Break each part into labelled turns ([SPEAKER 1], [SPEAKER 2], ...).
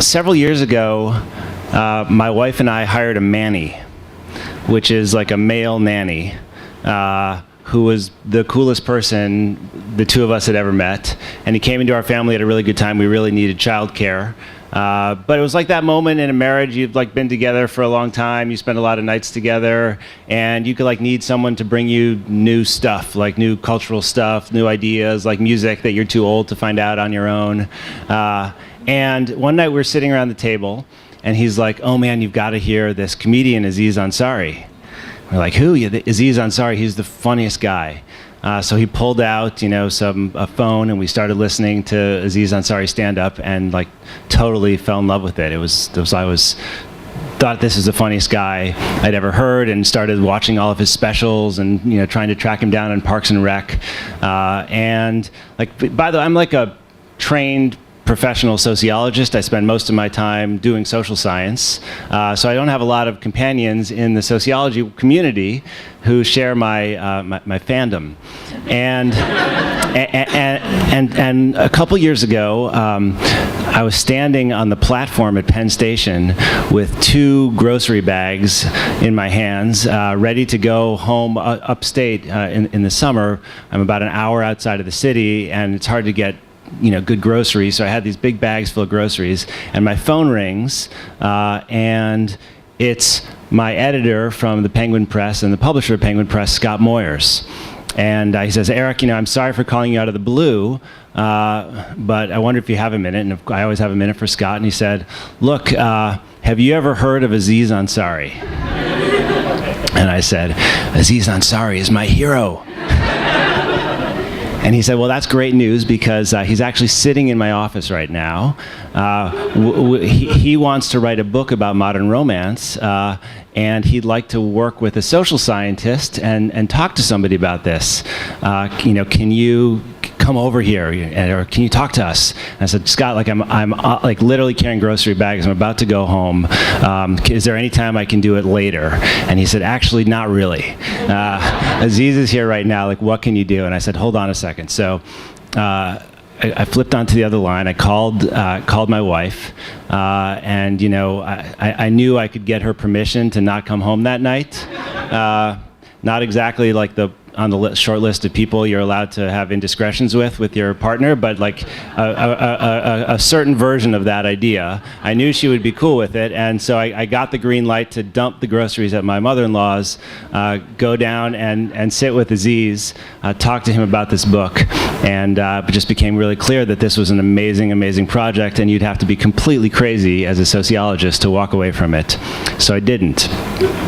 [SPEAKER 1] several years ago, my wife and I hired a manny, which is like a male nanny, who was the coolest person the two of us had ever met. And he came into our family at a really good time. We really needed childcare. But it was like that moment in a marriage. You've like been together for a long time. You spend a lot of nights together, and you could like need someone to bring you new stuff, like new cultural stuff, new ideas, like music that you're too old to find out on your own. And one night we were sitting around the table, and he's like, "Oh man, you've got to hear this comedian Aziz Ansari." We're like, "Who? Yeah, Aziz Ansari. He's the funniest guy." So he pulled out, a phone, and we started listening to Aziz Ansari stand up, and like totally fell in love with it. I thought this is the funniest guy I'd ever heard, and started watching all of his specials, and trying to track him down on Parks and Rec. And like, by the way, I'm like a trained professional sociologist. I spend most of my time doing social science, so I don't have a lot of companions in the sociology community who share my fandom. And a couple years ago, I was standing on the platform at Penn Station with 2 grocery bags in my hands, ready to go home upstate in the summer. I'm about an hour outside of the city, and it's hard to get good groceries. So I had these big bags full of groceries, and my phone rings, and it's my editor from the Penguin Press and the publisher of Penguin Press, Scott Moyers. And he says, "Eric, I'm sorry for calling you out of the blue, but I wonder if you have a minute." And I always have a minute for Scott. And he said, "Look, have you ever heard of Aziz Ansari?" And I said, "Aziz Ansari is my hero." And he said, "Well, that's great news, because he's actually sitting in my office right now. He wants to write a book about modern romance, and he'd like to work with a social scientist and talk to somebody about this. Can you come over here, or can you talk to us?" And I said, "Scott, I'm like literally carrying grocery bags. I'm about to go home. Is there any time I can do it later?" And he said, "Actually, not really. Aziz is here right now. Like, what can you do?" And I said, "Hold on a second." So I flipped onto the other line. I called my wife, and I knew I could get her permission to not come home that night. Not exactly like on the short list of people you're allowed to have indiscretions with your partner, but like a certain version of that idea. I knew she would be cool with it, and so I got the green light to dump the groceries at my mother-in-law's, go down and sit with Aziz, talk to him about this book, and it just became really clear that this was an amazing, amazing project, and you'd have to be completely crazy as a sociologist to walk away from it. So I didn't.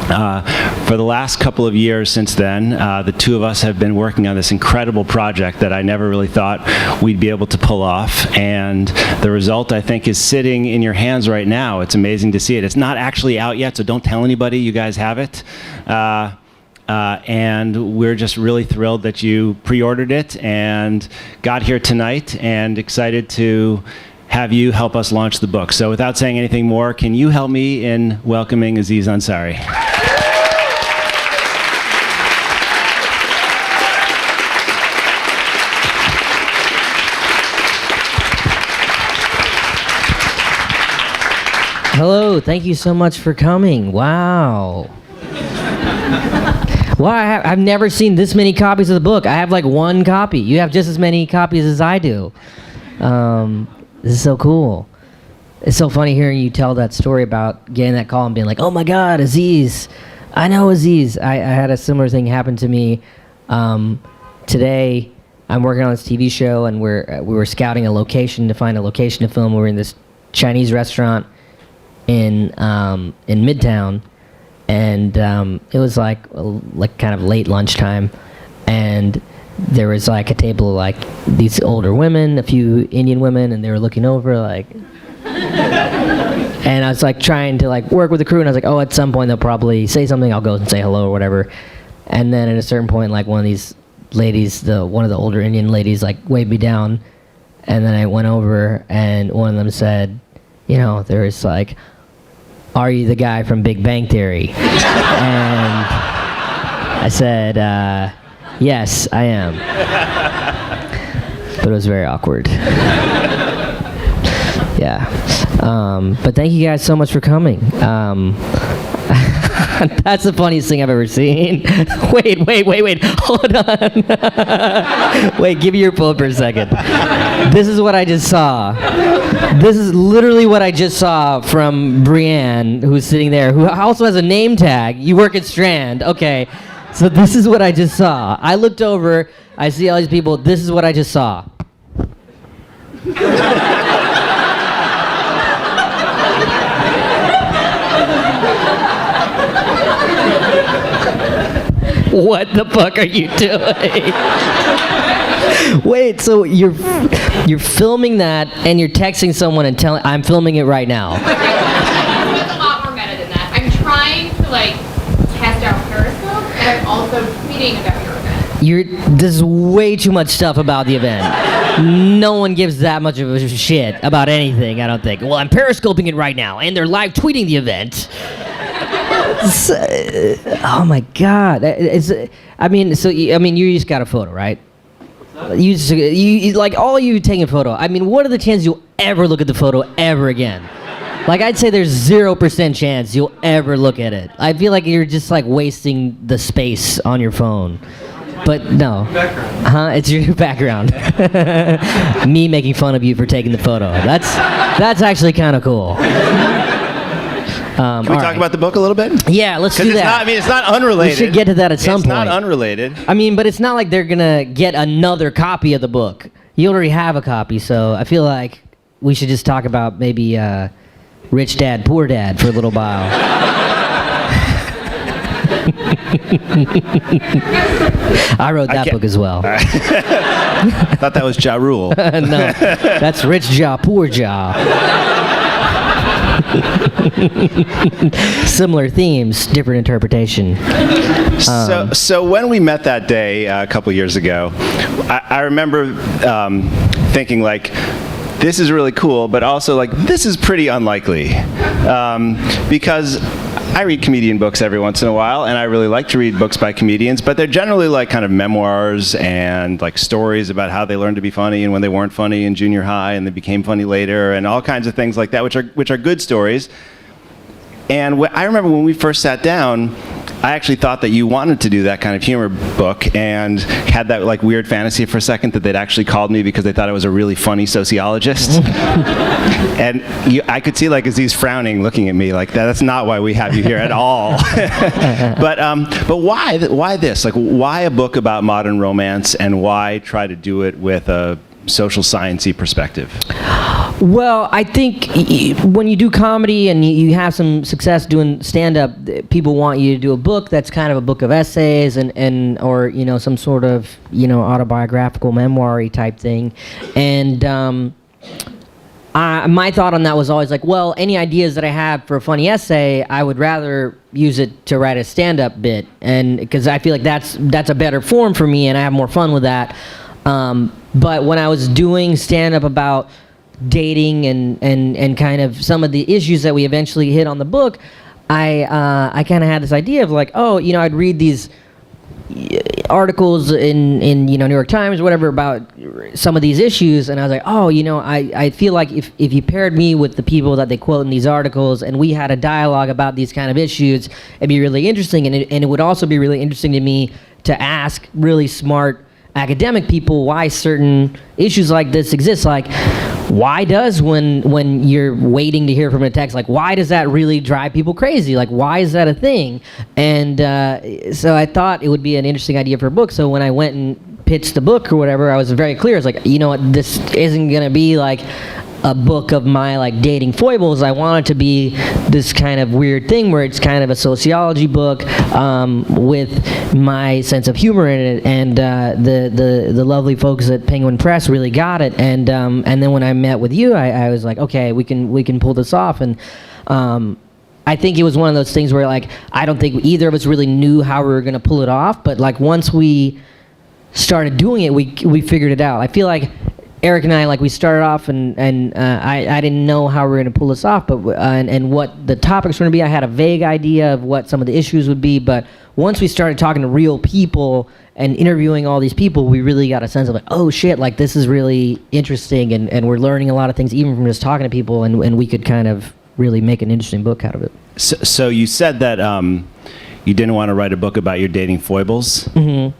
[SPEAKER 1] For the last couple of years since then, the two of us have been working on this incredible project that I never really thought we'd be able to pull off, and the result, I think, is sitting in your hands right now. It's amazing to see it. It's not actually out yet, so don't tell anybody you guys have it. And we're just really thrilled that you pre-ordered it and got here tonight, and excited to have you help us launch the book. So without saying anything more, can you help me in welcoming Aziz Ansari?
[SPEAKER 2] Hello, thank you so much for coming. Wow. Well, I've never seen this many copies of the book. I have like 1 copy. You have just as many copies as I do. This is so cool. It's so funny hearing you tell that story about getting that call and being like, "Oh my God, Aziz. I know Aziz." I had a similar thing happen to me. Today, I'm working on this TV show, and we were scouting a location to find a location to film. We were in this Chinese restaurant in Midtown, and it was like kind of late lunchtime, and there was like a table of like these older women, a few Indian women, and they were looking over like, and I was like trying to like work with the crew, and I was like, oh, at some point they'll probably say something, I'll go and say hello or whatever. And then at a certain point, like one of these ladies, one of the older Indian ladies, like waved me down, and then I went over, and one of them said, there was like, "Are you the guy from Big Bang Theory?" And I said, "Yes, I am." But it was very awkward. Yeah. But thank you guys so much for coming. That's the funniest thing I've ever seen. Wait. Hold on. Wait, give me your phone for a second. This is what I just saw. This is literally what I just saw from Brienne, who's sitting there, who also has a name tag. You work at Strand. Okay. So this is what I just saw. I looked over. I see all these people. This is what I just saw. What the fuck are you doing? Wait, so you're filming that and you're texting someone and telling I'm filming it right now.
[SPEAKER 3] It's a lot more meta than that. I'm trying to test out Periscope, and I'm also tweeting about your event.
[SPEAKER 2] There's way too much stuff about the event. No one gives that much of a shit about anything, I don't think. Well, I'm periscoping it right now, and they're live tweeting the event. Oh my God! You just got a photo, right? You all you taking a photo. I mean, what are the chances you'll ever look at the photo ever again? I'd say there's 0% chance you'll ever look at it. I feel like you're just wasting the space on your phone. But no. Huh? It's your background. Me making fun of you for taking the photo. That's actually kind of cool.
[SPEAKER 1] Can we talk about the book a little bit?
[SPEAKER 2] Yeah, let's do that.
[SPEAKER 1] It's not unrelated.
[SPEAKER 2] We should get to that at some point.
[SPEAKER 1] It's not unrelated.
[SPEAKER 2] But it's not like they're gonna get another copy of the book. You already have a copy, so I feel like we should just talk about maybe Rich Dad, Poor Dad for a little while. I wrote that book as well.
[SPEAKER 1] I thought that was Ja Rule.
[SPEAKER 2] No, that's Rich Ja, Poor Ja. Similar themes, different interpretation.
[SPEAKER 1] So when we met that day a couple years ago, I remember thinking this is really cool, but also this is pretty unlikely, because I read comedian books every once in a while, and I really like to read books by comedians, but they're generally kind of memoirs and stories about how they learned to be funny and when they weren't funny in junior high and they became funny later and all kinds of things like that, which are good stories. And I remember when we first sat down, I actually thought that you wanted to do that kind of humor book and had that weird fantasy for a second that they'd actually called me because they thought I was a really funny sociologist. And I could see Aziz frowning, looking at me that's not why we have you here at all. But why this? Why a book about modern romance, and why try to do it with a social science-y perspective?
[SPEAKER 2] Well, I think when you do comedy and you have some success doing stand-up, people want you to do a book that's kind of a book of essays or some sort of autobiographical memoir-y type thing. And my thought on that was always well, any ideas that I have for a funny essay, I would rather use it to write a stand-up bit, and because I feel like that's a better form for me and I have more fun with that. But when I was doing stand-up about dating and kind of some of the issues that we eventually hit on the book, I kind of had this idea of I'd read these articles in New York Times or whatever about some of these issues, and I was I feel like if you paired me with the people that they quote in these articles and we had a dialogue about these kind of issues, it'd be really interesting, and it would also be really interesting to me to ask really smart academic people why certain issues like this exist. Why does when you're waiting to hear from a text, why does that really drive people crazy? Why is that a thing? And so I thought it would be an interesting idea for a book. So when I went and pitched the book or whatever, I was very clear. I was this isn't gonna be a book of my dating foibles. I want it to be this kind of weird thing where it's kind of a sociology book with my sense of humor in it, and the lovely folks at Penguin Press really got it. And then when I met with you, I was okay, we can pull this off. And I think it was one of those things where I don't think either of us really knew how we were going to pull it off, but once we started doing it, we figured it out. I feel like Eric and I, we started off, and I didn't know how we were going to pull this off, but and what the topics were going to be. I had a vague idea of what some of the issues would be, but once we started talking to real people and interviewing all these people, we really got a sense of like, oh shit, like this is really interesting, and we're learning a lot of things even from just talking to people, and we could kind of really make an interesting book out of it.
[SPEAKER 1] So you said that you didn't want to write a book about your dating foibles.
[SPEAKER 2] Mm-hmm.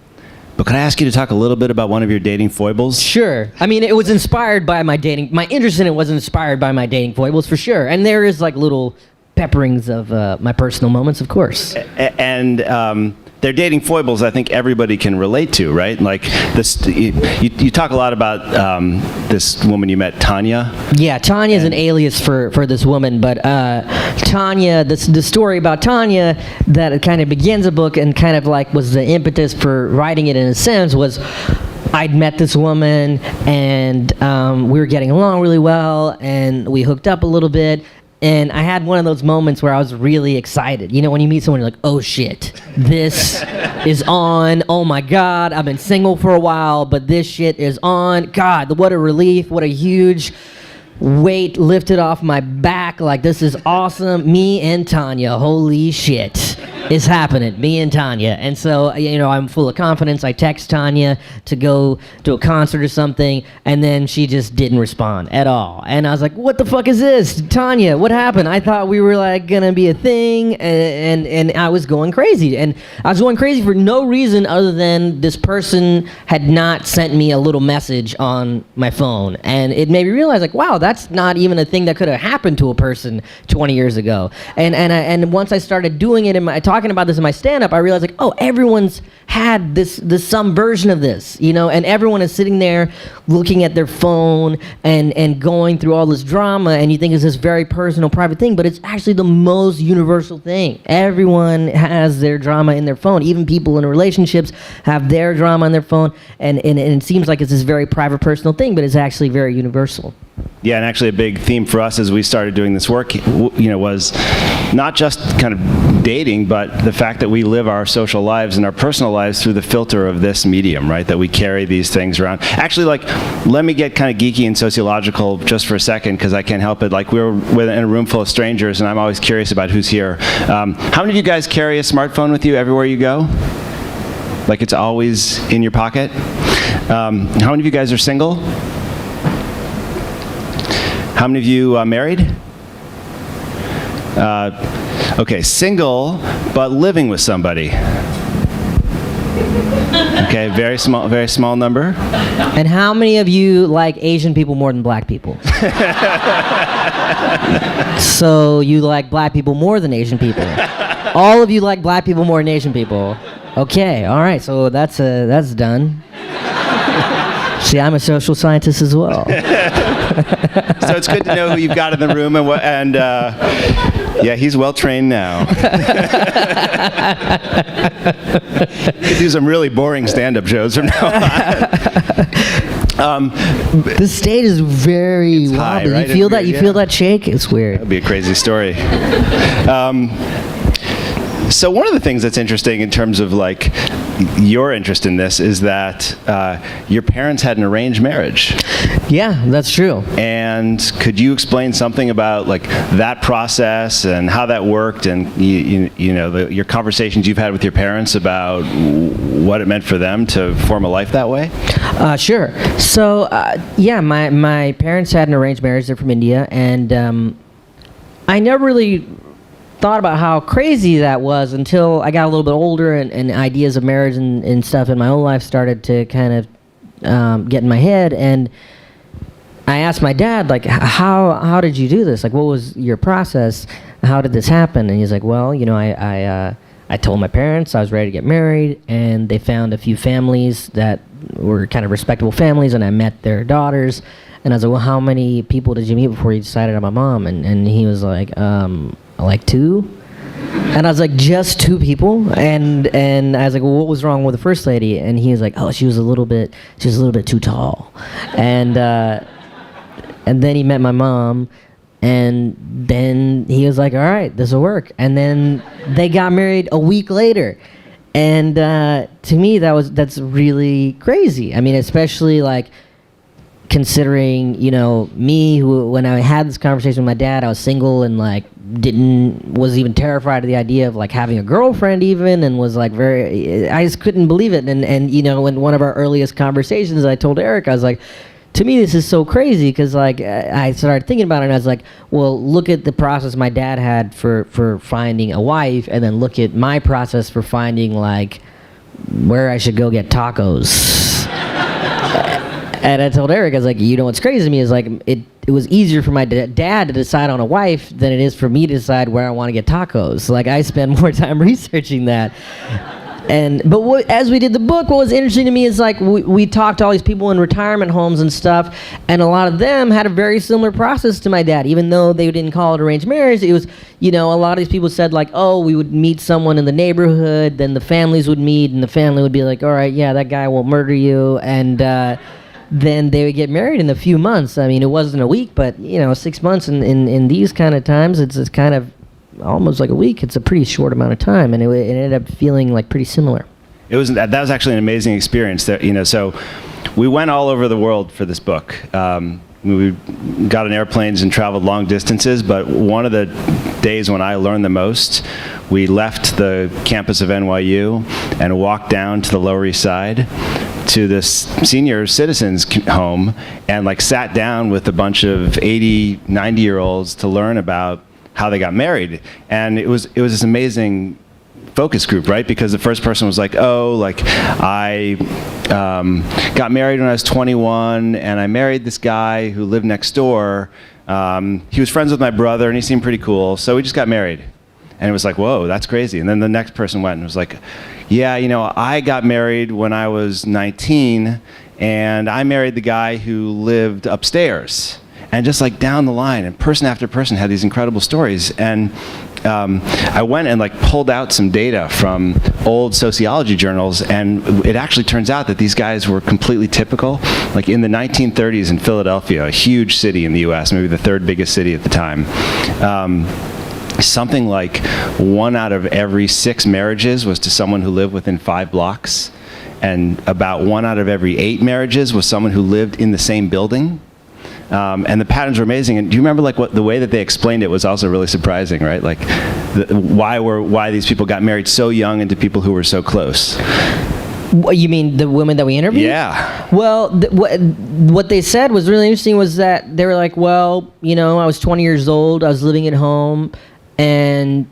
[SPEAKER 1] But could I ask you to talk a little bit about one of your dating foibles?
[SPEAKER 2] Sure. I mean, it was inspired by my interest in it was inspired by my dating foibles, for sure. And there is like little pepperings of my personal moments, of course.
[SPEAKER 1] And they're dating foibles I think everybody can relate to, right? Like this, you talk a lot about this woman you met, Tanya.
[SPEAKER 2] Yeah, Tanya is an alias for this woman, but Tanya, the story about Tanya that it kind of begins a book and kind of like was the impetus for writing it in a sense was I'd met this woman and we were getting along really well and we hooked up a little bit. And I had one of those moments where I was really excited. You know, when you meet someone, you're like, oh shit, this is on. Oh my God, I've been single for a while, but this shit is on. God, what a relief, what a huge weight lifted off my back. Like, this is awesome. Me and Tanya, holy shit. Is happening, me and Tanya. And so, you know, I'm full of confidence. I text Tanya to go to a concert or something, and then she just didn't respond at all. And I was like, what the fuck is this? Tanya, what happened? I thought we were like gonna be a thing, and I was going crazy. And I was going crazy for no reason other than this person had not sent me a little message on my phone. And it made me realize, like, wow, that's not even a thing that could have happened to a person 20 years ago. And once I started doing it talking about this in my stand-up, I realized, like, oh, everyone's had this some version of this, you know, and everyone is sitting there looking at their phone and going through all this drama, and you think it's this very personal, private thing, but it's actually the most universal thing. Everyone has their drama in their phone. Even people in relationships have their drama on their phone, and it seems like it's this very private, personal thing, but it's actually very universal.
[SPEAKER 1] Yeah, and actually a big theme for us as we started doing this work, you know, was not just kind of dating, but the fact that we live our social lives and our personal lives through the filter of this medium, right? That we carry these things around. Actually, like, let me get kind of geeky and sociological just for a second, because I can't help it. Like, we're in a room full of strangers, and I'm always curious about who's here. How many of you guys carry a smartphone with you everywhere you go? Like, it's always in your pocket? How many of you guys are single? How many of you married? Okay, single, but living with somebody. Okay, very small number.
[SPEAKER 2] And how many of you like Asian people more than black people? So you like black people more than Asian people. All of you like black people more than Asian people. Okay, all right, so that's done. See, I'm a social scientist as well.
[SPEAKER 1] So it's good to know who you've got in the room, and yeah, he's well trained now. Could do some really boring stand-up shows from now on.
[SPEAKER 2] The stage is very wobbly.
[SPEAKER 1] High, right?
[SPEAKER 2] You feel that? You feel that shake? It's weird.
[SPEAKER 1] That'd be a crazy story. So one of the things that's interesting in terms of like your interest in this is that your parents had an arranged marriage.
[SPEAKER 2] Yeah, that's true.
[SPEAKER 1] And could you explain something about like that process and how that worked, and you know your conversations you've had with your parents about what it meant for them to form a life that way?
[SPEAKER 2] Sure. So yeah, my parents had an arranged marriage. They're from India, and I never really thought about how crazy that was until I got a little bit older, and ideas of marriage and stuff in my own life started to kind of get in my head. And I asked my dad, like, how did you do this? Like, what was your process? How did this happen? And he's like, well, you know, I told my parents I was ready to get married, and they found a few families that were kind of respectable families, and I met their daughters. And I was like, well, how many people did you meet before you decided on my mom? And he was like 2. And I was like, just 2 people? And I was like, well, what was wrong with the first lady? And he was like, oh, she was a little bit too tall. And then he met my mom, and then he was like, all right, this will work. And then they got married a week later. And to me, that's really crazy. I mean, especially like considering, me, who, when I had this conversation with my dad, I was single and like was even terrified of the idea of like having a girlfriend even, and was like I just couldn't believe it. And in one of our earliest conversations, I told Eric, I was like, to me, this is so crazy, because like I started thinking about it, and I was like, well, look at the process my dad had for finding a wife, and then look at my process for finding like where I should go get tacos. And I told Eric, I was like, what's crazy to me is like it was easier for my dad to decide on a wife than it is for me to decide where I want to get tacos. Like, I spend more time researching that. But as we did the book, what was interesting to me is like we talked to all these people in retirement homes and stuff, and a lot of them had a very similar process to my dad, even though they didn't call it arranged marriage. It was, a lot of these people said like, oh, we would meet someone in the neighborhood, then the families would meet, and the family would be like, all right, yeah, that guy will murder you, and then they would get married in a few months. I mean, it wasn't a week, but 6 months in these kind of times, it's kind of almost like a week. It's a pretty short amount of time, and it ended up feeling like pretty similar.
[SPEAKER 1] That was actually an amazing experience. So we went all over the world for this book. We got on airplanes and traveled long distances, but one of the days when I learned the most, we left the campus of NYU and walked down to the Lower East Side to this senior citizens home, and like sat down with a bunch of 80, 90-year-olds to learn about how they got married. And it was this amazing focus group, right? Because the first person was like, I got married when I was 21, and I married this guy who lived next door. He was friends with my brother, and he seemed pretty cool, so we just got married. And it was like, whoa, that's crazy. And then the next person went and was like, yeah, I got married when I was 19, and I married the guy who lived upstairs. And just like down the line, and person after person had these incredible stories. And I went and like pulled out some data from old sociology journals, and it actually turns out that these guys were completely typical. Like in the 1930s in Philadelphia, a huge city in the US, maybe the third biggest city at the time, something like 1 out of every 6 marriages was to someone who lived within 5 blocks. And about 1 out of every 8 marriages was someone who lived in the same building. And the patterns were amazing. And do you remember like the way that they explained it was also really surprising, right? Like why these people got married so young and to people who were so close.
[SPEAKER 2] You mean the women that we interviewed?
[SPEAKER 1] Yeah.
[SPEAKER 2] Well, what they said was really interesting, was that they were like, well, I was 20 years old, I was living at home, and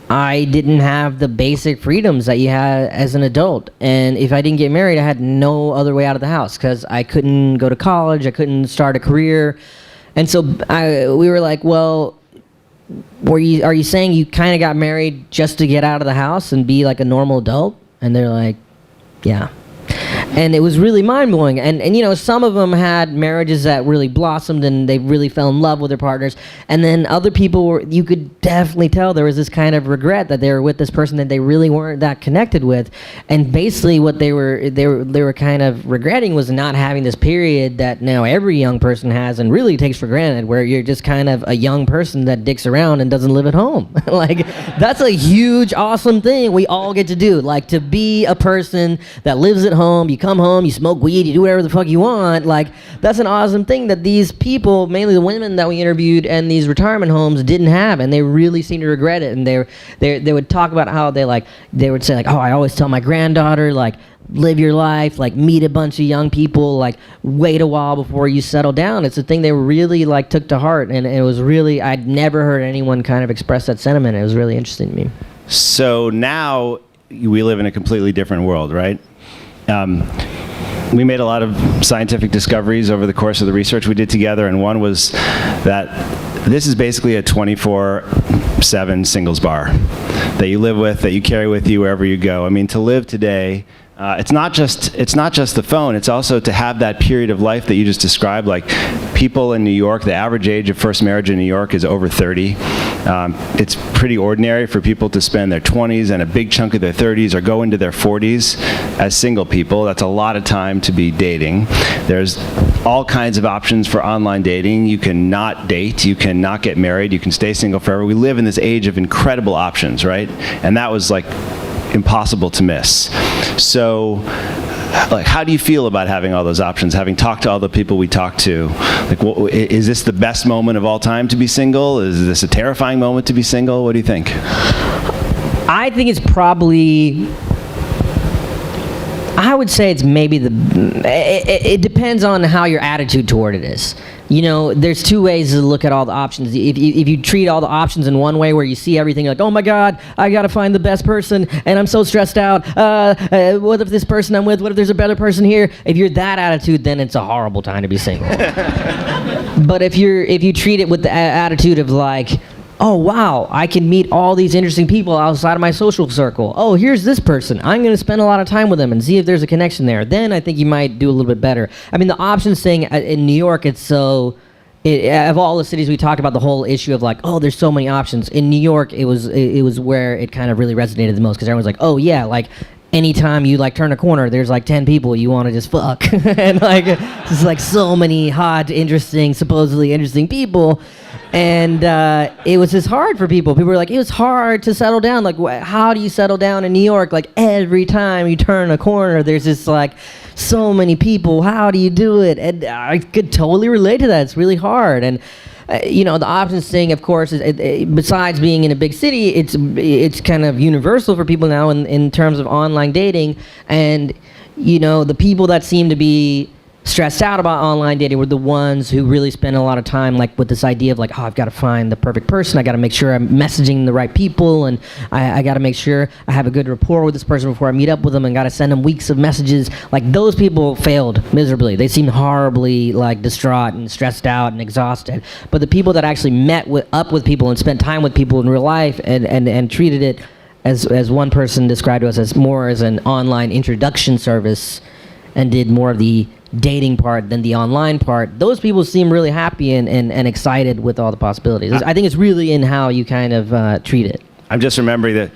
[SPEAKER 2] I didn't have the basic freedoms that you had as an adult. And if I didn't get married, I had no other way out of the house, because I couldn't go to college, I couldn't start a career. And so we were like, well, are you saying you kind of got married just to get out of the house and be like a normal adult? And they're like, yeah. And it was really mind-blowing. And some of them had marriages that really blossomed and they really fell in love with their partners. And then other people you could definitely tell there was this kind of regret that they were with this person that they really weren't that connected with. And basically what they were kind of regretting was not having this period that now every young person has and really takes for granted, where you're just kind of a young person that dicks around and doesn't live at home. Like, that's a huge, awesome thing we all get to do. Like, to be a person that lives at home, you come home, you smoke weed, you do whatever the fuck you want. Like, that's an awesome thing that these people, mainly the women that we interviewed and these retirement homes, didn't have, and they really seem to regret it. And they would talk about how they would say like, oh, I always tell my granddaughter, like, live your life, like, meet a bunch of young people, like, wait a while before you settle down. It's a thing they really like took to heart, and it was really, I'd never heard anyone kind of express that sentiment. It was really interesting to me.
[SPEAKER 1] So now we live in a completely different world, right? We made a lot of scientific discoveries over the course of the research we did together, and one was that this is basically a 24/7 singles bar that you live with, that you carry with you wherever you go. I mean, to live today, it's not just the phone, it's also to have that period of life that you just described. Like, people in New York, the average age of first marriage in New York is over 30. It's pretty ordinary for people to spend their 20s and a big chunk of their 30s or go into their 40s as single people. That's a lot of time to be dating. There's all kinds of options for online dating. You can not date, you can not get married, you can stay single forever. We live in this age of incredible options, right? And that was like impossible to miss. So like, how do you feel about having all those options, having talked to all the people we talked to? Like, is this the best moment of all time to be single? Is this a terrifying moment to be single? What do you think?
[SPEAKER 2] I think it's probably, I would say it's maybe it depends on how your attitude toward it is. You know, there's two ways to look at all the options. If you treat all the options in one way where you see everything like, oh my God, I gotta find the best person and I'm so stressed out. What if this person I'm with, what if there's a better person here? If you're that attitude, then it's a horrible time to be single. But if you treat it with the attitude of like, oh wow, I can meet all these interesting people outside of my social circle. Oh, here's this person. I'm going to spend a lot of time with them and see if there's a connection there. Then I think you might do a little bit better. I mean, the options thing in New York, it's so... of all the cities we talked about, the whole issue of like, oh, there's so many options. In New York, it was where it kind of really resonated the most, because everyone's like, oh yeah, like anytime you like turn a corner, there's like 10 people you want to just fuck. And like, just like so many hot, interesting, supposedly interesting people. And it was just hard for people. People were like, it was hard to settle down. Like, how do you settle down in New York? Like, every time you turn a corner, there's just like so many people. How do you do it? And I could totally relate to that. It's really hard. And you know, the options thing, of course, besides being in a big city, it's kind of universal for people now in terms of online dating. And you know, the people that seem to be stressed out about online dating were the ones who really spend a lot of time like with this idea of like, oh, I've got to find the perfect person. I got to make sure I'm messaging the right people, and I got to make sure I have a good rapport with this person before I meet up with them, and got to send them weeks of messages. Like, those people failed miserably. They seemed horribly like distraught and stressed out and exhausted. But the people that actually met up with people and spent time with people in real life and treated it as one person described to us as more as an online introduction service, and did more of the dating part than the online part, those people seem really happy and excited with all the possibilities. I think it's really in how you kind of treat it.
[SPEAKER 1] I'm just remembering that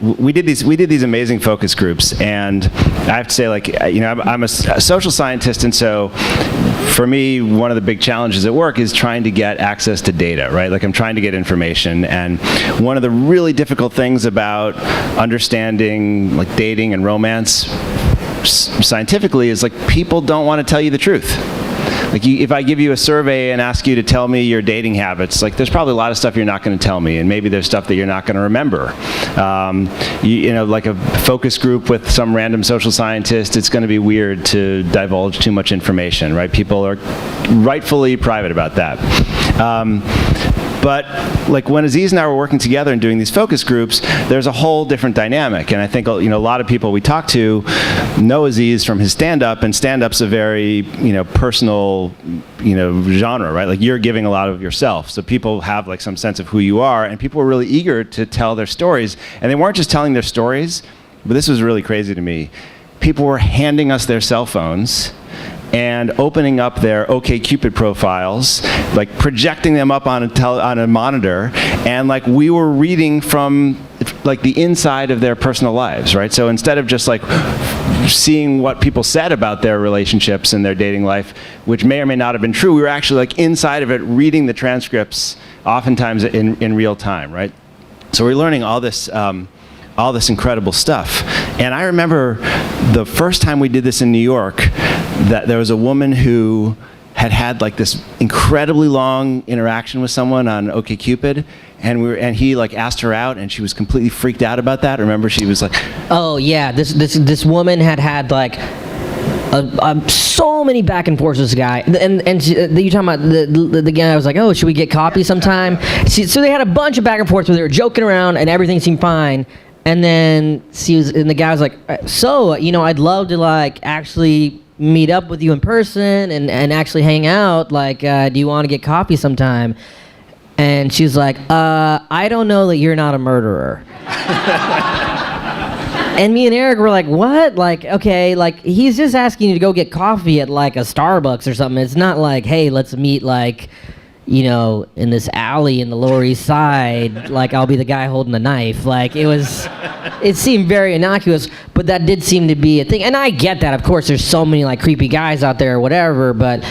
[SPEAKER 1] we did these amazing focus groups, and I have to say, like, you know, I'm a social scientist, and so for me, one of the big challenges at work is trying to get access to data, right? Like, I'm trying to get information, and one of the really difficult things about understanding like dating and romance scientifically is like, people don't want to tell you the truth. Like, if I give you a survey and ask you to tell me your dating habits, like, there's probably a lot of stuff you're not going to tell me, and maybe there's stuff that you're not going to remember. You know, like a focus group with some random social scientist, it's going to be weird to divulge too much information, right? People are rightfully private about that. But like, when Aziz and I were working together and doing these focus groups, there's a whole different dynamic. And I think, you know, a lot of people we talk to know Aziz from his stand-up, and stand-up's a very, you know, personal, you know, genre, right? Like, you're giving a lot of yourself. So people have like some sense of who you are, and people were really eager to tell their stories. And they weren't just telling their stories, but this was really crazy to me. People were handing us their cell phones and opening up their OkCupid profiles, like projecting them up on a monitor, and like, we were reading from like the inside of their personal lives, right? So instead of just like seeing what people said about their relationships and their dating life, which may or may not have been true, we were actually like inside of it, reading the transcripts, oftentimes in real time, right? So we're learning all this incredible stuff. And I remember the first time we did this in New York, that there was a woman who had like this incredibly long interaction with someone on OkCupid, and he like asked her out, and she was completely freaked out about that. Remember, she was like,
[SPEAKER 2] oh yeah, this woman had like so many back and forths with this guy, and you talking about the guy was like, oh, should we get coffee sometime? So they had a bunch of back and forths where they were joking around and everything seemed fine. And then the guy was like, so, you know, I'd love to like actually meet up with you in person and actually hang out. Like, do you want to get coffee sometime? And she's like, I don't know that you're not a murderer. And me and Eric were like, what? Like, okay, like, he's just asking you to go get coffee at like a Starbucks or something. It's not like, hey, let's meet like, you know, in this alley in the Lower East Side, like, I'll be the guy holding the knife. Like, it seemed very innocuous, but that did seem to be a thing. And I get that, of course, there's so many, like, creepy guys out there or whatever, but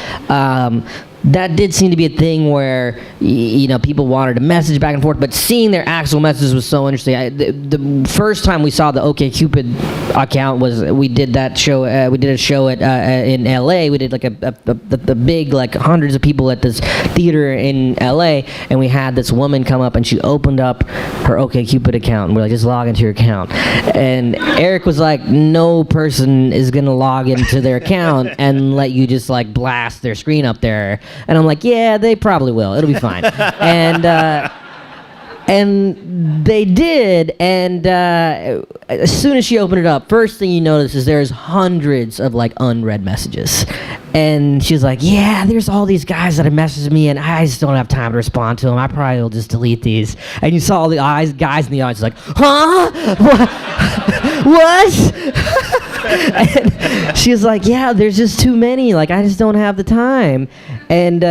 [SPEAKER 2] that did seem to be a thing where people wanted to message back and forth, but seeing their actual messages was so interesting. The first time we saw the OkCupid account was we did that show. We did a show in LA. We did like the big, like, hundreds of people at this theater in LA, and we had this woman come up and she opened up her OkCupid account, and we're like, just log into your account. And Eric was like, no person is gonna log into their account and let you just like blast their screen up there. And I'm like, yeah, they probably will. It'll be fine. And they did, and as soon as she opened it up, first thing you notice is there's hundreds of like unread messages. And she's like, yeah, there's all these guys that have messaged me, and I just don't have time to respond to them. I probably will just delete these. And you saw all the guys in the audience like, huh? What? And she's like, yeah, there's just too many. Like, I just don't have the time. And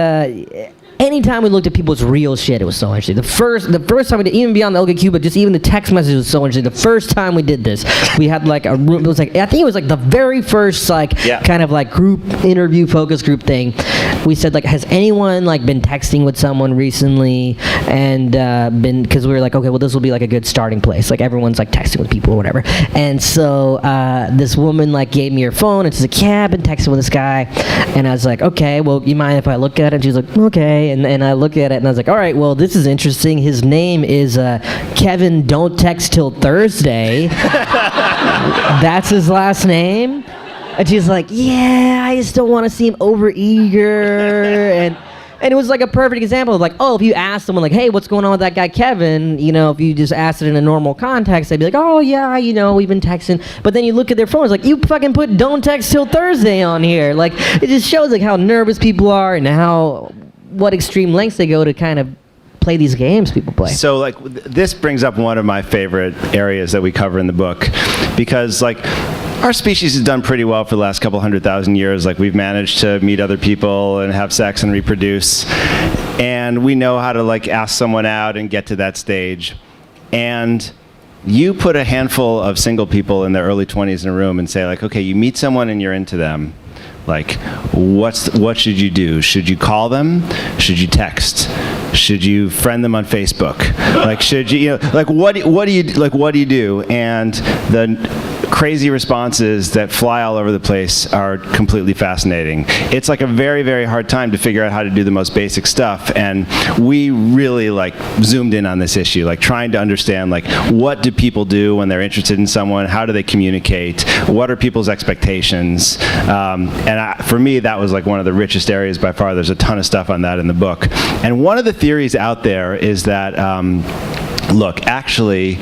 [SPEAKER 2] anytime we looked at people's real shit, it was so interesting. The first time we did, even beyond the OkCupid, just even the text messages was so interesting. The first time we did this, we had like a room. It was like, I think it was like the very first kind of like group interview focus group thing. We said like, has anyone like been texting with someone recently, and because we were like, okay, well, this will be like a good starting place. Like, everyone's like texting with people or whatever. And so this woman like gave me her phone, and she's like, yeah, I've been texting with this guy. And I was like, okay, well, you mind if I look at it? And she's like, okay. And I look at it, and I was like, all right, well, this is interesting. His name is Kevin Don't Text Till Thursday. That's his last name? And she's like, yeah, I just don't want to seem overeager. And it was like a perfect example of like, oh, if you ask someone like, hey, what's going on with that guy Kevin, if you just asked it in a normal context, they'd be like, oh yeah, we've been texting. But then you look at their phones like, you fucking put Don't Text Till Thursday on here. Like, it just shows like how nervous people are and what extreme lengths they go to kind of play these games people play.
[SPEAKER 1] So like this brings up one of my favorite areas that we cover in the book, because like our species has done pretty well for the last couple 100,000 years. Like, we've managed to meet other people and have sex and reproduce, and we know how to like ask someone out and get to that stage. And you put a handful of single people in their early 20s in a room and say like, okay, you meet someone and you're into them. Like, what should you do? Should you call them? Should you text? Should you friend them on Facebook? Like, should you, like, what do you do? And the crazy responses that fly all over the place are completely fascinating. It's like a very, very hard time to figure out how to do the most basic stuff, and we really like zoomed in on this issue, like trying to understand like, what do people do when they're interested in someone? How do they communicate? What are people's expectations? For me, that was like one of the richest areas by far. There's a ton of stuff on that in the book. And one of the theories out there is that look, actually,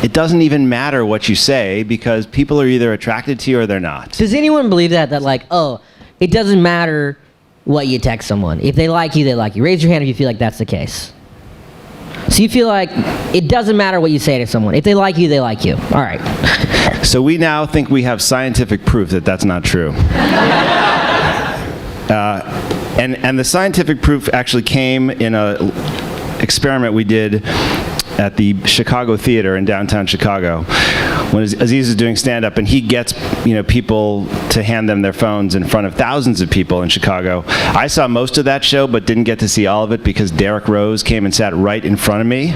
[SPEAKER 1] it doesn't even matter what you say, because people are either attracted to you or they're not.
[SPEAKER 2] Does anyone believe that like, oh, it doesn't matter what you text someone. If they like you, they like you. Raise your hand if you feel like that's the case. So you feel like it doesn't matter what you say to someone. If they like you, they like you. All right.
[SPEAKER 1] So we now think we have scientific proof that that's not true. And the scientific proof actually came in a experiment we did at the Chicago Theater in downtown Chicago, when Aziz is doing stand-up, and he gets people to hand them their phones in front of thousands of people in Chicago. I saw most of that show, but didn't get to see all of it because Derrick Rose came and sat right in front of me.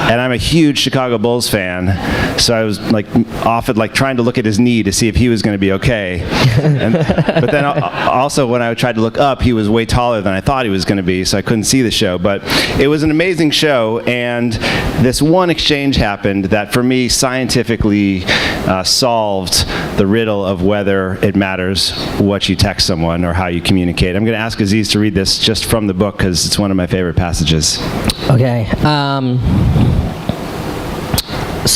[SPEAKER 1] And I'm a huge Chicago Bulls fan, so I was like often like trying to look at his knee to see if he was going to be okay. But then also when I tried to look up, he was way taller than I thought he was going to be, so I couldn't see the show. But it was an amazing show, and this one exchange happened that for me scientifically solved the riddle of whether it matters what you text someone or how you communicate. I'm going to ask Aziz to read this just from the book because it's one of my favorite passages.
[SPEAKER 2] Okay.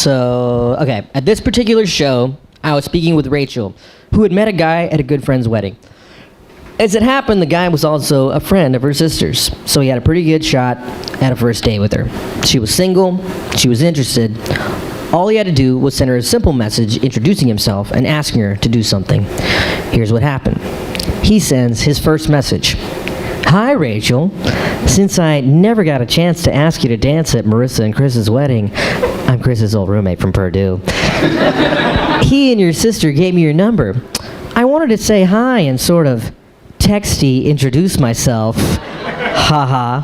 [SPEAKER 2] Okay, at this particular show, I was speaking with Rachel, who had met a guy at a good friend's wedding. As it happened, the guy was also a friend of her sister's, so he had a pretty good shot at a first date with her. She was single, she was interested. All he had to do was send her a simple message introducing himself and asking her to do something. Here's what happened. He sends his first message. Hi, Rachel. Since I never got a chance to ask you to dance at Marissa and Chris's wedding, I'm Chris's old roommate from Purdue. He and your sister gave me your number. I wanted to say hi and sort of Texty, introduce myself. Haha.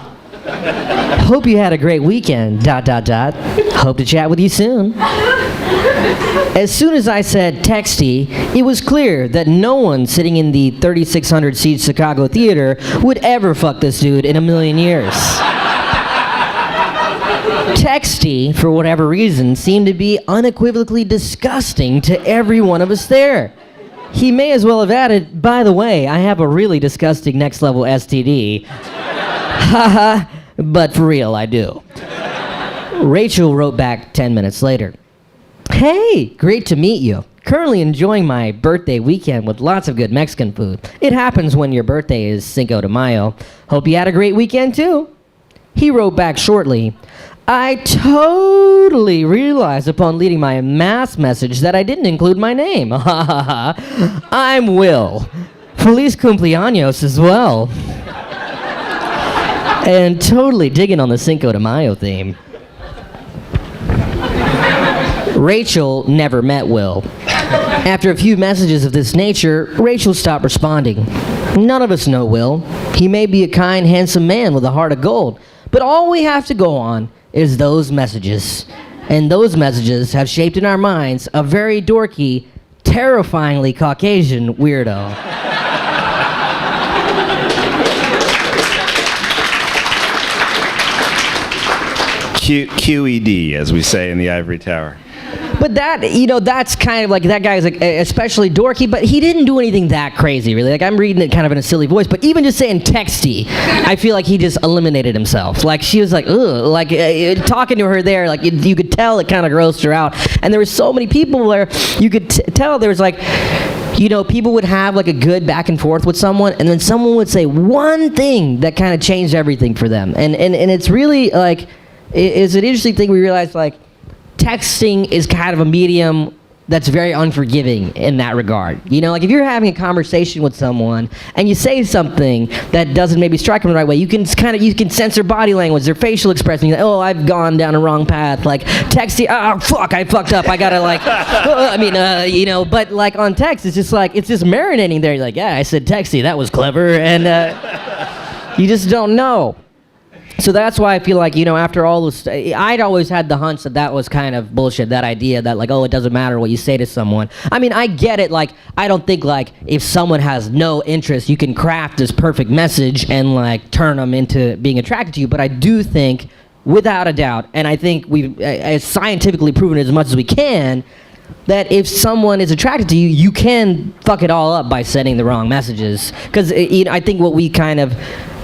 [SPEAKER 2] Hope you had a great weekend. ... Hope to chat with you soon. As soon as I said Texty, it was clear that no one sitting in the 3,600 seat Chicago theater would ever fuck this dude in a million years. Texty, for whatever reason, seemed to be unequivocally disgusting to every one of us there. He may as well have added, by the way, I have a really disgusting next level STD. Haha, but for real, I do. Rachel wrote back 10 minutes later. Hey, great to meet you. Currently enjoying my birthday weekend with lots of good Mexican food. It happens when your birthday is Cinco de Mayo. Hope you had a great weekend too. He wrote back shortly, I totally realized upon leaving my mass message that I didn't include my name. I'm Will. Feliz cumpleaños as well. And totally digging on the Cinco de Mayo theme. Rachel never met Will. After a few messages of this nature, Rachel stopped responding. None of us know Will. He may be a kind, handsome man with a heart of gold, but all we have to go on is those messages. And those messages have shaped in our minds a very dorky, terrifyingly Caucasian weirdo.
[SPEAKER 1] QED, as we say in the ivory tower.
[SPEAKER 2] But that, that's kind of like, that guy's like especially dorky, but he didn't do anything that crazy, really. Like, I'm reading it kind of in a silly voice, but even just saying Texty, I feel like he just eliminated himself. Like, she was like, ugh, like, talking to her there, like, you could tell it kind of grossed her out. And there were so many people where you could tell there was like, people would have like a good back and forth with someone, and then someone would say one thing that kind of changed everything for them. And it's really like, it's an interesting thing. We realized, like, texting is kind of a medium that's very unforgiving in that regard. Like, if you're having a conversation with someone and you say something that doesn't maybe strike them the right way, you can sense their body language, their facial expression. You're like, oh, I've gone down a wrong path. Like, texting, oh, fuck, I fucked up. I gotta, like, but like on text, it's just marinating there. You're like, yeah, I said texty, that was clever. And you just don't know. So that's why I feel like, after all this, I'd always had the hunch that was kind of bullshit, that idea that, like, oh, it doesn't matter what you say to someone. I mean, I get it. Like, I don't think, like, if someone has no interest, you can craft this perfect message and, like, turn them into being attracted to you. But I do think, without a doubt, and I think we've scientifically proven it as much as we can, that if someone is attracted to you, you can fuck it all up by sending the wrong messages. Because I think what we kind of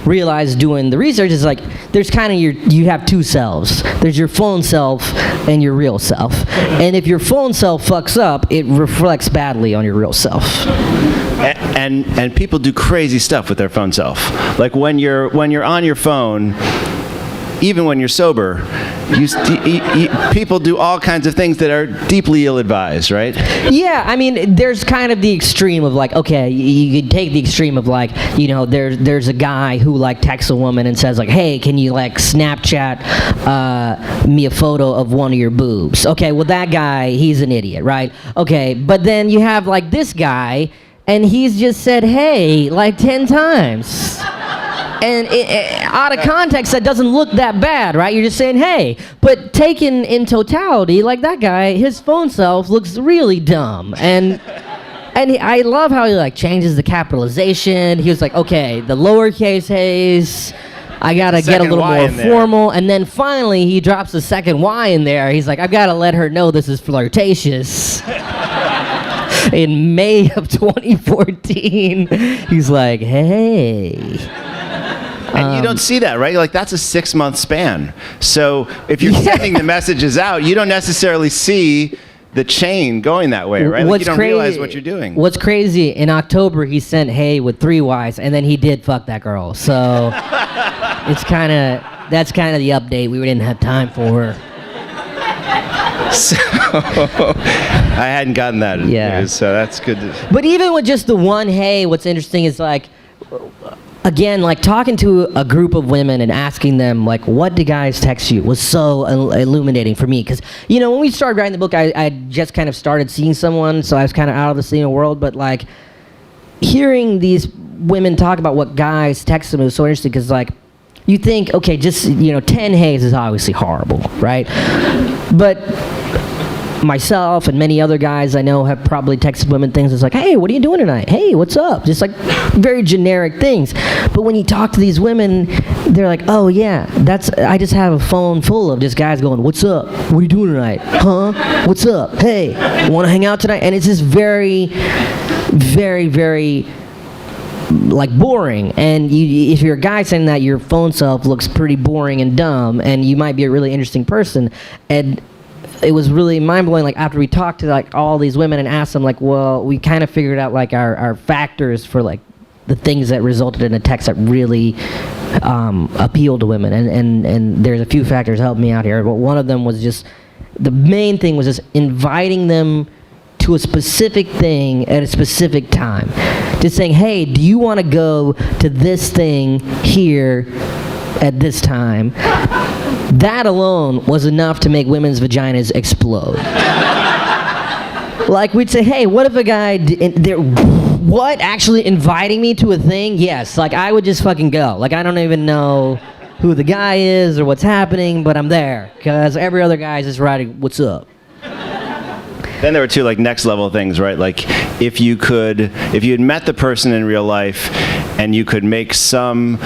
[SPEAKER 2] realized doing the research is, like, there's kind of you have two selves. There's your phone self and your real self. And if your phone self fucks up, it reflects badly on your real self.
[SPEAKER 1] And people do crazy stuff with their phone self. Like, when you're on your phone, even when you're sober, people do all kinds of things that are deeply ill-advised, right?
[SPEAKER 2] Yeah, I mean, there's kind of the extreme of, like, okay, you could take the extreme of, like, there's a guy who, like, texts a woman and says, like, hey, can you, like, Snapchat me a photo of one of your boobs? Okay, well, that guy, he's an idiot, right? Okay, but then you have, like, this guy, and he's just said, hey, like, 10 times. And out of context, that doesn't look that bad, right? You're just saying, hey. But taken in totality, like, that guy, his phone self looks really dumb. And I love how he, like, changes the capitalization. He was like, okay, the lowercase A's, I gotta get a little more formal. And then finally, he drops the second Y in there. He's like, I've gotta let her know this is flirtatious. In May of 2014, he's like, hey.
[SPEAKER 1] And you don't see that, right? Like, that's a 6-month span. So if you're sending the messages out, you don't necessarily see the chain going that way, right? Like, you don't realize what you're doing.
[SPEAKER 2] What's crazy, in October, he sent hey with 3 Ys, and then he did fuck that girl. So that's kind of the update we didn't have time for.
[SPEAKER 1] So I hadn't gotten that news, so that's good.
[SPEAKER 2] But even with just the one hey, what's interesting is, like, again, like, talking to a group of women and asking them, like, what do guys text you was so illuminating for me. Because, when we started writing the book, I just kind of started seeing someone, so I was kind of out of the single world. But, like, hearing these women talk about what guys text them is so interesting because, like, you think, okay, just, 10 hays is obviously horrible, right? But myself and many other guys I know have probably texted women things that's like, hey, what are you doing tonight? Hey, what's up? Just like very generic things. But when you talk to these women, they're like, oh yeah, I just have a phone full of just guys going, what's up? What are you doing tonight? Huh? What's up? Hey, want to hang out tonight? And it's just very, very, very like boring. And if you're a guy saying that, your phone self looks pretty boring and dumb, and you might be a really interesting person. And it was really mind-blowing, like, after we talked to like all these women and asked them, like, well, we kind of figured out like our factors for like the things that resulted in a text that really appealed to women, and there's a few factors that helped me out here. But one of them was just, the main thing was just inviting them to a specific thing at a specific time. Just saying, hey, do you want to go to this thing here at this time? That alone was enough to make women's vaginas explode. Like, we'd say, hey, what if a guy, what, actually inviting me to a thing? Yes, like, I would just fucking go. Like, I don't even know who the guy is or what's happening, but I'm there, because every other guy is just writing, what's up?
[SPEAKER 1] Then there were two like next level things, right? Like if you had met the person in real life and you could make some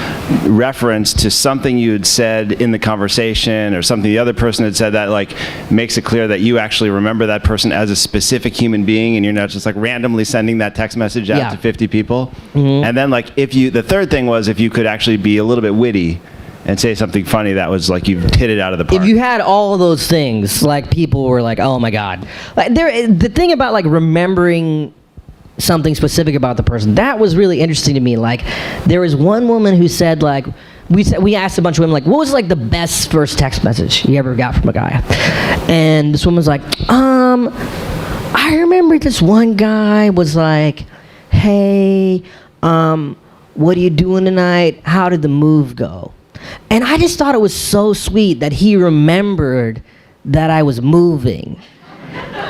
[SPEAKER 1] reference to something you had said in the conversation or something the other person had said that like makes it clear that you actually remember that person as a specific human being and you're not just like randomly sending that text message out to 50 people. Mm-hmm. And then like the third thing was if you could actually be a little bit witty and say something funny that was like you hit it out of the park.
[SPEAKER 2] If you had all of those things, like people were like, oh my God. Like the thing about like remembering something specific about the person, that was really interesting to me. Like there was one woman who said like, we asked a bunch of women like, what was like the best first text message you ever got from a guy? And this woman was like, I remember this one guy was like, hey, what are you doing tonight? How did the move go? And I just thought it was so sweet that he remembered that I was moving.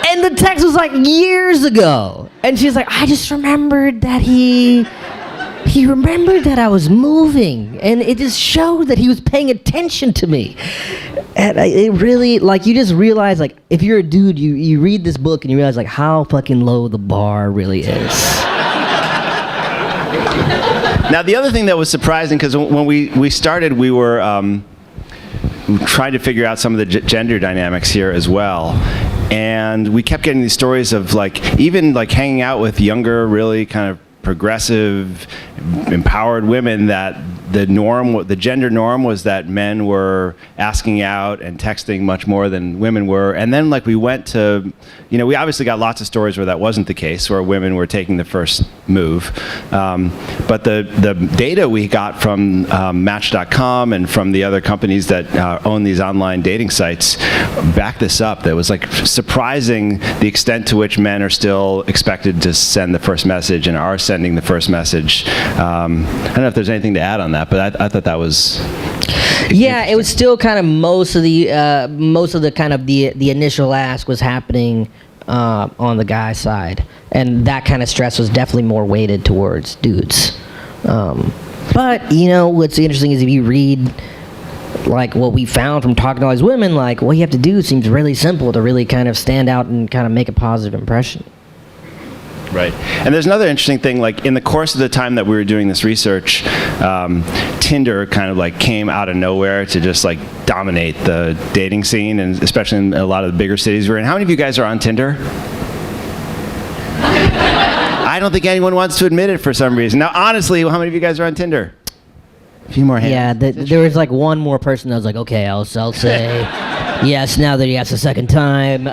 [SPEAKER 2] And the text was like years ago. And she's like, I just remembered that he remembered that I was moving. And it just showed that he was paying attention to me. And it really, like, you just realize, like, if you're a dude, you read this book and you realize, like, how fucking low the bar really is.
[SPEAKER 1] Now, the other thing that was surprising, because when we started, we were trying to figure out some of the gender dynamics here as well. And we kept getting these stories of, like, even, like, hanging out with younger, really kind of progressive, empowered women that the gender norm was that men were asking out and texting much more than women were. And then like we went to, we obviously got lots of stories where that wasn't the case, where women were taking the first move. But the data we got from Match.com and from the other companies that own these online dating sites backed this up. That was like surprising the extent to which men are still expected to send the first message and are sending the first message. I don't know if there's anything to add on that, but I thought that was.
[SPEAKER 2] Yeah, it was still kind of most of the kind of the initial ask was happening on the guy side, and that kind of stress was definitely more weighted towards dudes. But what's interesting is if you read like what we found from talking to all these women, like what you have to do seems really simple to really kind of stand out and kind of make a positive impression.
[SPEAKER 1] Right. And there's another interesting thing, like in the course of the time that we were doing this research, Tinder kind of like came out of nowhere to just like dominate the dating scene, and especially in a lot of the bigger cities we're in. How many of you guys are on Tinder? I don't think anyone wants to admit it for some reason. Now, honestly, how many of you guys are on Tinder? A few more hands.
[SPEAKER 2] Yeah, there was like one more person that was like, okay, I'll say yes now that he asked a second time.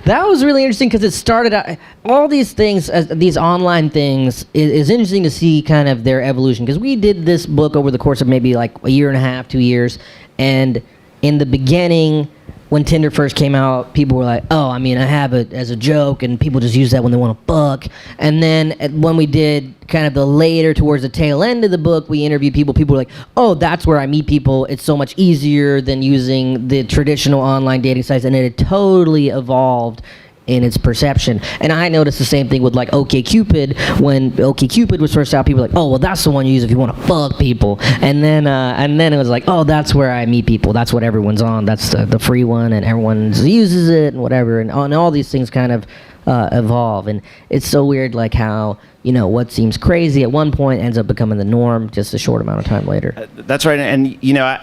[SPEAKER 2] That was really interesting because it started out, all these things, these online things, is interesting to see kind of their evolution. Because we did this book over the course of maybe like a year and a half, 2 years. And in the beginning, when Tinder first came out, people were like, oh, I mean, I have it as a joke, and people just use that when they want to fuck. And then when we did kind of the later, towards the tail end of the book, we interviewed people. People were like, oh, that's where I meet people. It's so much easier than using the traditional online dating sites. And it had totally evolved in its perception. And I noticed the same thing with like OkCupid. When OkCupid was first out, people were like, oh, well, that's the one you use if you want to fuck people. And then it was like, oh, that's where I meet people. That's what everyone's on. That's the free one, and everyone uses it and whatever. And all these things kind of evolve. And it's so weird, like how, you know, what seems crazy at one point ends up becoming the norm just a short amount of time later.
[SPEAKER 1] That's right. And, you know,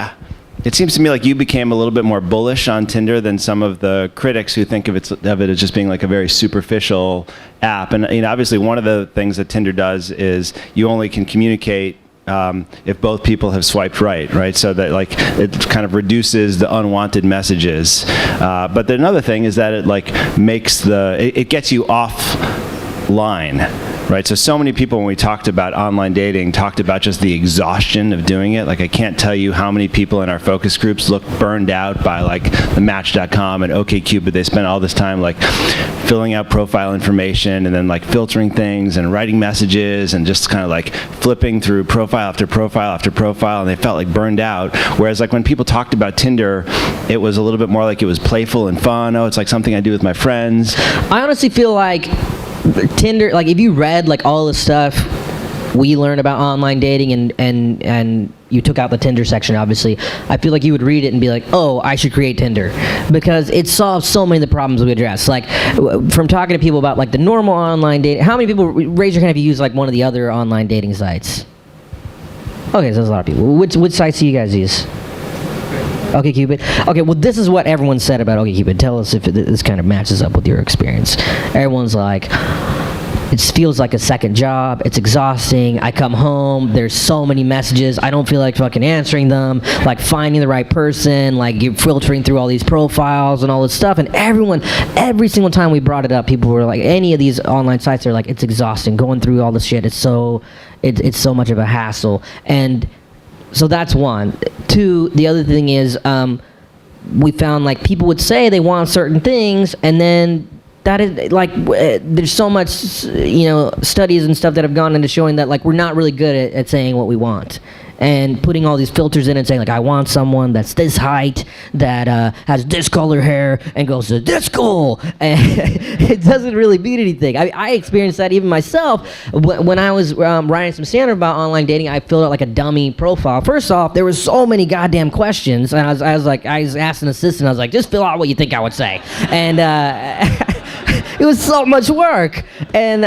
[SPEAKER 1] it seems to me like you became a little bit more bullish on Tinder than some of the critics who think of it as just being like a very superficial app. And, you know, obviously one of the things that Tinder does is you only can communicate if both people have swiped right? So that like it kind of reduces the unwanted messages. But then another thing is that it like makes it gets you offline. Right, so many people when we talked about online dating talked about just the exhaustion of doing it. Like I can't tell you how many people in our focus groups look burned out by like the Match.com and OkCupid. They spend all this time like filling out profile information and then like filtering things and writing messages and just kind of like flipping through profile after profile after profile, and they felt like burned out. Whereas like when people talked about Tinder, it was a little bit more like it was playful and fun. Oh, it's like something I do with my friends.
[SPEAKER 2] I honestly feel like Tinder, like if you read like all the stuff we learned about online dating and you took out the Tinder section, obviously, I feel like you would read it and be like, oh, I should create Tinder, because it solves so many of the problems we address. Like from talking to people about like the normal online dating, how many people, raise your hand if you use like one of the other online dating sites? Okay, so there's a lot of people. Which sites do you guys use? OkCupid. Okay, well, this is what everyone said about OkCupid. Tell us if this kind of matches up with your experience. Everyone's like, it feels like a second job. It's exhausting. I come home. There's so many messages. I don't feel like fucking answering them. Like finding the right person. Like you're filtering through all these profiles and all this stuff. And every single time we brought it up, people were like, any of these online sites are like, it's exhausting. Going through all this shit. It's so much of a hassle. And so that's one. Two, the other thing is we found like people would say they want certain things, and then that is like there's so much, you know, studies and stuff that have gone into showing that like we're not really good at saying what we want. And putting all these filters in and saying like, I want someone that's this height, that has this color hair, and goes to this school. And it doesn't really mean anything. I experienced that even myself. When I was writing some standard about online dating, I filled out like a dummy profile. First off, there was so many goddamn questions. And I was asked an assistant, I was like, just fill out what you think I would say. And it was so much work. And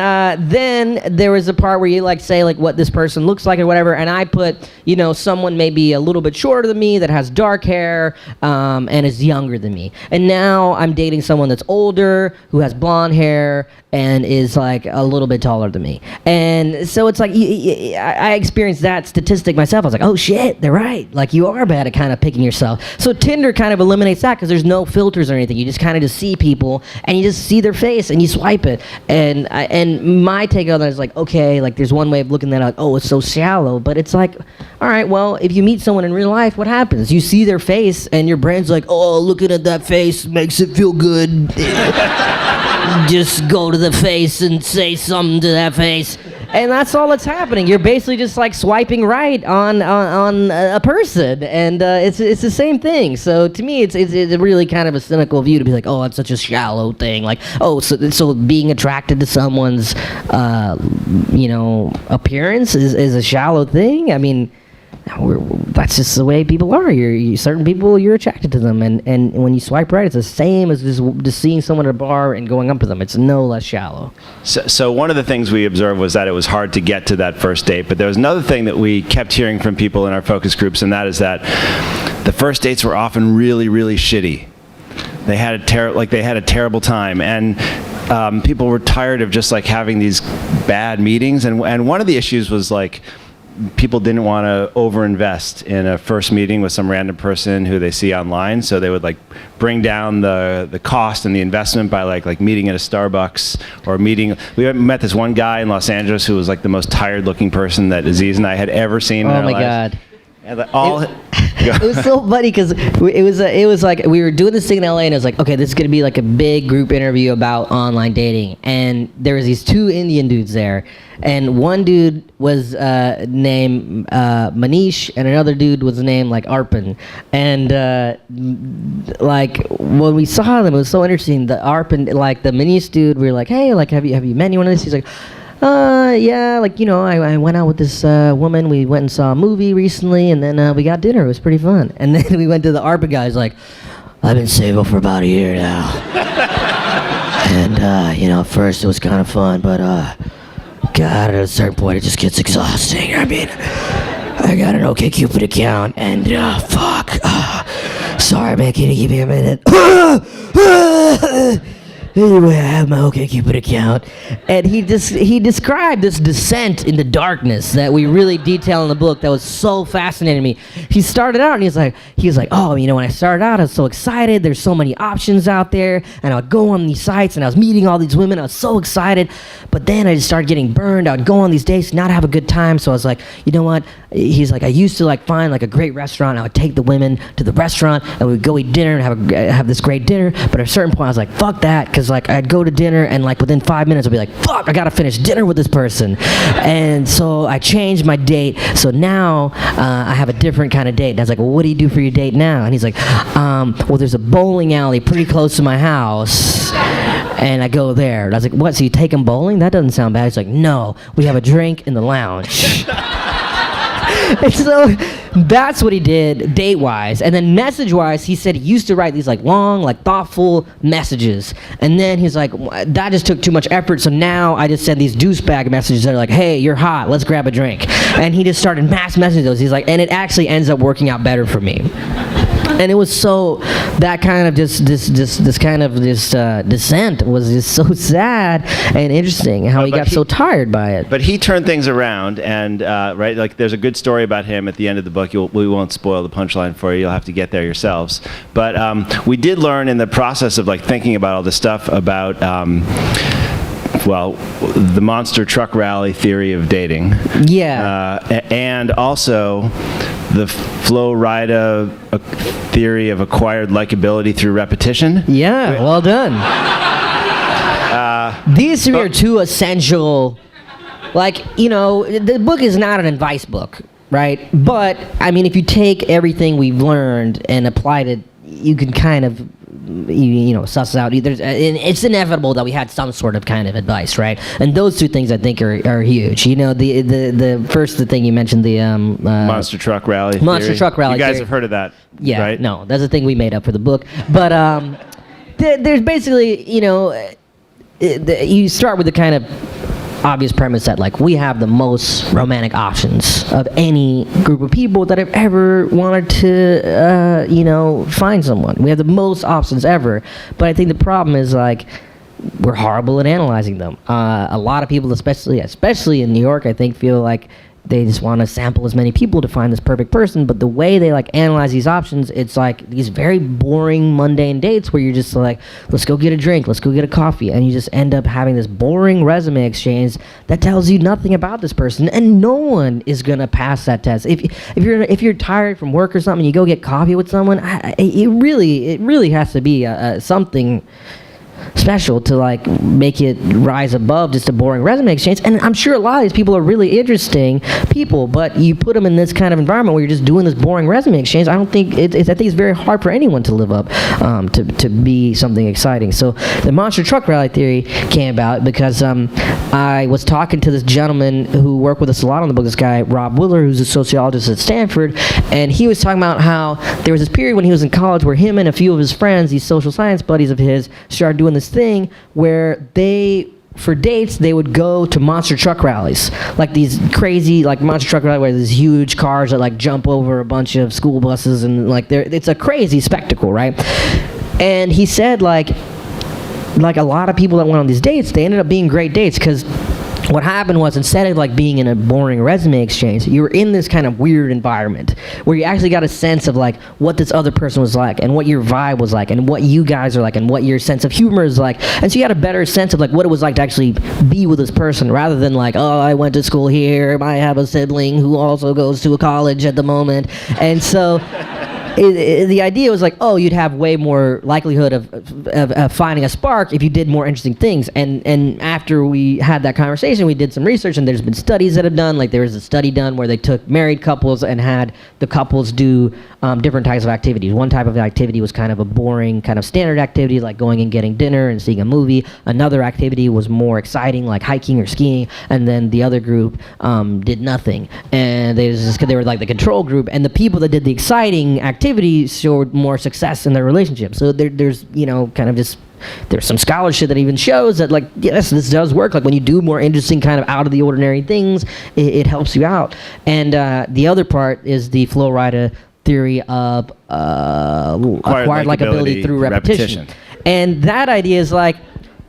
[SPEAKER 2] then there was a part where you like say like what this person looks like or whatever, and I put, you know, someone maybe a little bit shorter than me that has dark hair and is younger than me. And now I'm dating someone that's older, who has blonde hair, and is like a little bit taller than me. And so it's like I experienced that statistic myself. I was like, oh shit, they're right. Like you are bad at kind of picking yourself. So Tinder kind of eliminates that because there's no filters or anything. You just kind of just see people and you just see their face and you swipe it. And my take on that is like, okay, like there's one way of looking at it, like, oh, it's so shallow. But it's like, all right, well, if you meet someone in real life, what happens? You see their face and your brain's like, oh, looking at that face makes it feel good. Just go to the face and say something to that face. And that's all that's happening. You're basically just like swiping right on a person, and it's the same thing. So to me, it's really kind of a cynical view to be like, oh, it's such a shallow thing. Like, oh, so being attracted to someone's, you know, appearance is a shallow thing. I mean, that's just the way people are. Certain people, you're attracted to them, and when you swipe right, it's the same as just seeing someone at a bar and going up to them. It's no less shallow.
[SPEAKER 1] So one of the things we observed was that it was hard to get to that first date, but there was another thing that we kept hearing from people in our focus groups, and that is that the first dates were often really, really shitty. They had a terrible time, and people were tired of just like having these bad meetings, and one of the issues was like, people didn't want to overinvest in a first meeting with some random person who they see online, so they would like bring down the cost and the investment by like meeting at a Starbucks or meeting. We met this one guy in Los Angeles who was like the most tired looking person that Aziz and I had ever seen in our lives.
[SPEAKER 2] God.
[SPEAKER 1] And all.
[SPEAKER 2] It was so funny because it was like we were doing this thing in LA, and it was like, okay, this is gonna be like a big group interview about online dating, and there was these two Indian dudes there, and one dude was named Manish, and another dude was named like Arpan, and like when we saw them, it was so interesting. The Arpan, like the Manish dude, we were like, hey, like have you met anyone of this? He's like, yeah, like, you know, I went out with this woman. We went and saw a movie recently, and then we got dinner. It was pretty fun. And then we went to the ARPA guy. He's like, I've been single for about a year now. And, you know, at first it was kind of fun, but, God, at a certain point it just gets exhausting. I mean, I got an OkCupid account, and, fuck. Sorry, man, can you give me a minute? Anyway, I have my OkCupid account, and he described this descent into darkness that we really detail in the book that was so fascinating to me. He started out and he was like, oh, you know, when I started out, I was so excited. There's so many options out there, and I would go on these sites, and I was meeting all these women. I was so excited, but then I just started getting burned. I would go on these dates, not have a good time. So I was like, you know what? He's like, I used to like find like a great restaurant. I would take the women to the restaurant, and we'd go eat dinner and have this great dinner. But at a certain point, I was like, fuck that, because like I'd go to dinner, and like within 5 minutes I'd be like, fuck, I gotta finish dinner with this person. And so I changed my date. So now I have a different kind of date. And I was like, well, what do you do for your date now? And he's like, well, there's a bowling alley pretty close to my house, and I go there. And I was like, what, so you take him bowling? That doesn't sound bad. He's like, no, we have a drink in the lounge. And so that's what he did date-wise. And then message-wise, he said he used to write these like long, like thoughtful messages. And then he's like, that just took too much effort, so now I just send these douchebag messages that are like, hey, you're hot, let's grab a drink. And he just started mass messaging those. He's like, and it actually ends up working out better for me. And it was so, that kind of this descent was just so sad and interesting how he got so tired by it.
[SPEAKER 1] But he turned things around, and right, like there's a good story about him at the end of the book. We won't spoil the punchline for you. You'll have to get there yourselves. But we did learn in the process of like thinking about all this stuff about well, the monster truck rally theory of dating.
[SPEAKER 2] Yeah.
[SPEAKER 1] And also the Flo Rida theory of acquired likability through repetition.
[SPEAKER 2] Yeah, well done. These three are two essential, like, you know, the book is not an advice book, right? But, I mean, if you take everything we've learned and applied it, you can kind of, you know, suss out. It's inevitable that we had some sort of kind of advice, right? And those two things I think are huge. You know, the first thing you mentioned, the
[SPEAKER 1] monster truck rally.
[SPEAKER 2] Monster truck rally.
[SPEAKER 1] You guys
[SPEAKER 2] theory.
[SPEAKER 1] have heard of that,
[SPEAKER 2] yeah,
[SPEAKER 1] right?
[SPEAKER 2] No, that's a thing we made up for the book. But there's basically, you know, you start with the kind of obvious premise that like we have the most romantic options of any group of people that have ever wanted to you know, find someone. We have the most options ever, but I think the problem is like we're horrible at analyzing them. A lot of people, especially in New York, I think feel like they just want to sample as many people to find this perfect person, but the way they like analyze these options, it's like these very boring, mundane dates where you're just like, let's go get a drink, let's go get a coffee, and you just end up having this boring resume exchange that tells you nothing about this person, and no one is gonna pass that test. If you're tired from work or something, you go get coffee with someone, it really has to be something special to like make it rise above just a boring resume exchange. And I'm sure a lot of these people are really interesting people, but you put them in this kind of environment where you're just doing this boring resume exchange. I think it's very hard for anyone to live up to be something exciting. So the monster truck rally theory came about because I was talking to this gentleman who worked with us a lot on the book, this guy Rob Willer, who's a sociologist at Stanford, and he was talking about how there was this period when he was in college where him and a few of his friends, these social science buddies of his, started doing this thing where for dates, they would go to monster truck rallies, like these crazy, like monster truck rally where there's huge cars that like jump over a bunch of school buses, and like it's a crazy spectacle, right? And he said like a lot of people that went on these dates, they ended up being great dates because what happened was, instead of like being in a boring resume exchange, you were in this kind of weird environment where you actually got a sense of like what this other person was like, and what your vibe was like, and what you guys are like, and what your sense of humor is like. And so you had a better sense of like what it was like to actually be with this person, rather than like, oh, I went to school here, I have a sibling who also goes to a college at the moment. And so the idea was like, oh, you'd have way more likelihood of finding a spark if you did more interesting things. And after we had that conversation, we did some research, and there's been studies that have done, like there was a study done where they took married couples and had the couples do different types of activities. One type of activity was kind of a boring, kind of standard activity, like going and getting dinner and seeing a movie. Another activity was more exciting, like hiking or skiing. And then the other group did nothing. And they were like the control group. And the people that did the exciting activities showed more success in their relationship. So there's, you know, kind of just, there's some scholarship that even shows that, like, yes, this does work. Like when you do more interesting, kind of out of the ordinary things, it helps you out. And the other part is the flow rider theory of acquired likability through repetition. And that idea is like,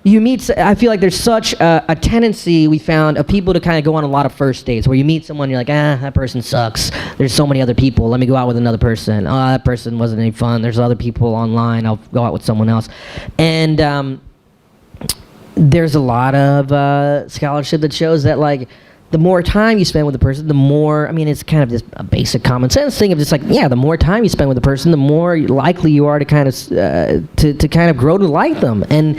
[SPEAKER 2] you meet, I feel like there's such a tendency we found of people to kind of go on a lot of first dates where you meet someone, you're like, that person sucks. There's so many other people. Let me go out with another person. Oh, that person wasn't any fun. There's other people online. I'll go out with someone else. And there's a lot of scholarship that shows that, like, the more time you spend with a person, the more, I mean, it's kind of just a basic common sense thing of just like, yeah, the more time you spend with a person, the more likely you are to kind of to kind of grow to like them. And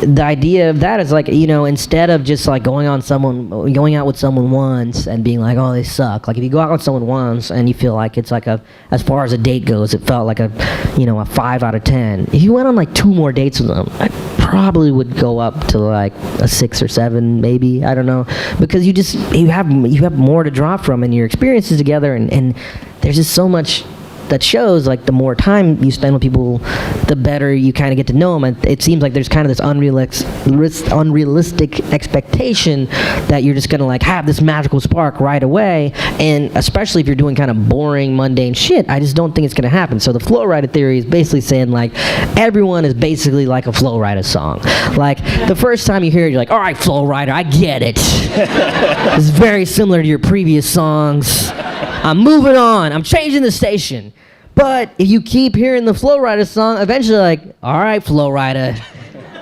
[SPEAKER 2] the idea of that is like, you know, instead of just like going out with someone once and being like, oh, they suck. Like if you go out with someone once and you feel like it's like as far as a date goes, it felt like a 5 out of 10. If you went on like 2 more dates with them, I probably would go up to like a 6 or 7, maybe. I don't know, because you have more to draw from in your experiences together, and there's just so much that shows like the more time you spend with people, the better you kind of get to know them. And it seems like there's kind of this unrealistic expectation that you're just gonna like have this magical spark right away, and especially if you're doing kind of boring, mundane shit, I just don't think it's gonna happen. So the flow rider theory is basically saying like everyone is basically like a flow rider song. Like the first time you hear it, you're like, all right, flow rider, I get it. It's very similar to your previous songs. I'm moving on. I'm changing the station. But if you keep hearing the Flow Rider song, eventually like, all right, Flow Rider,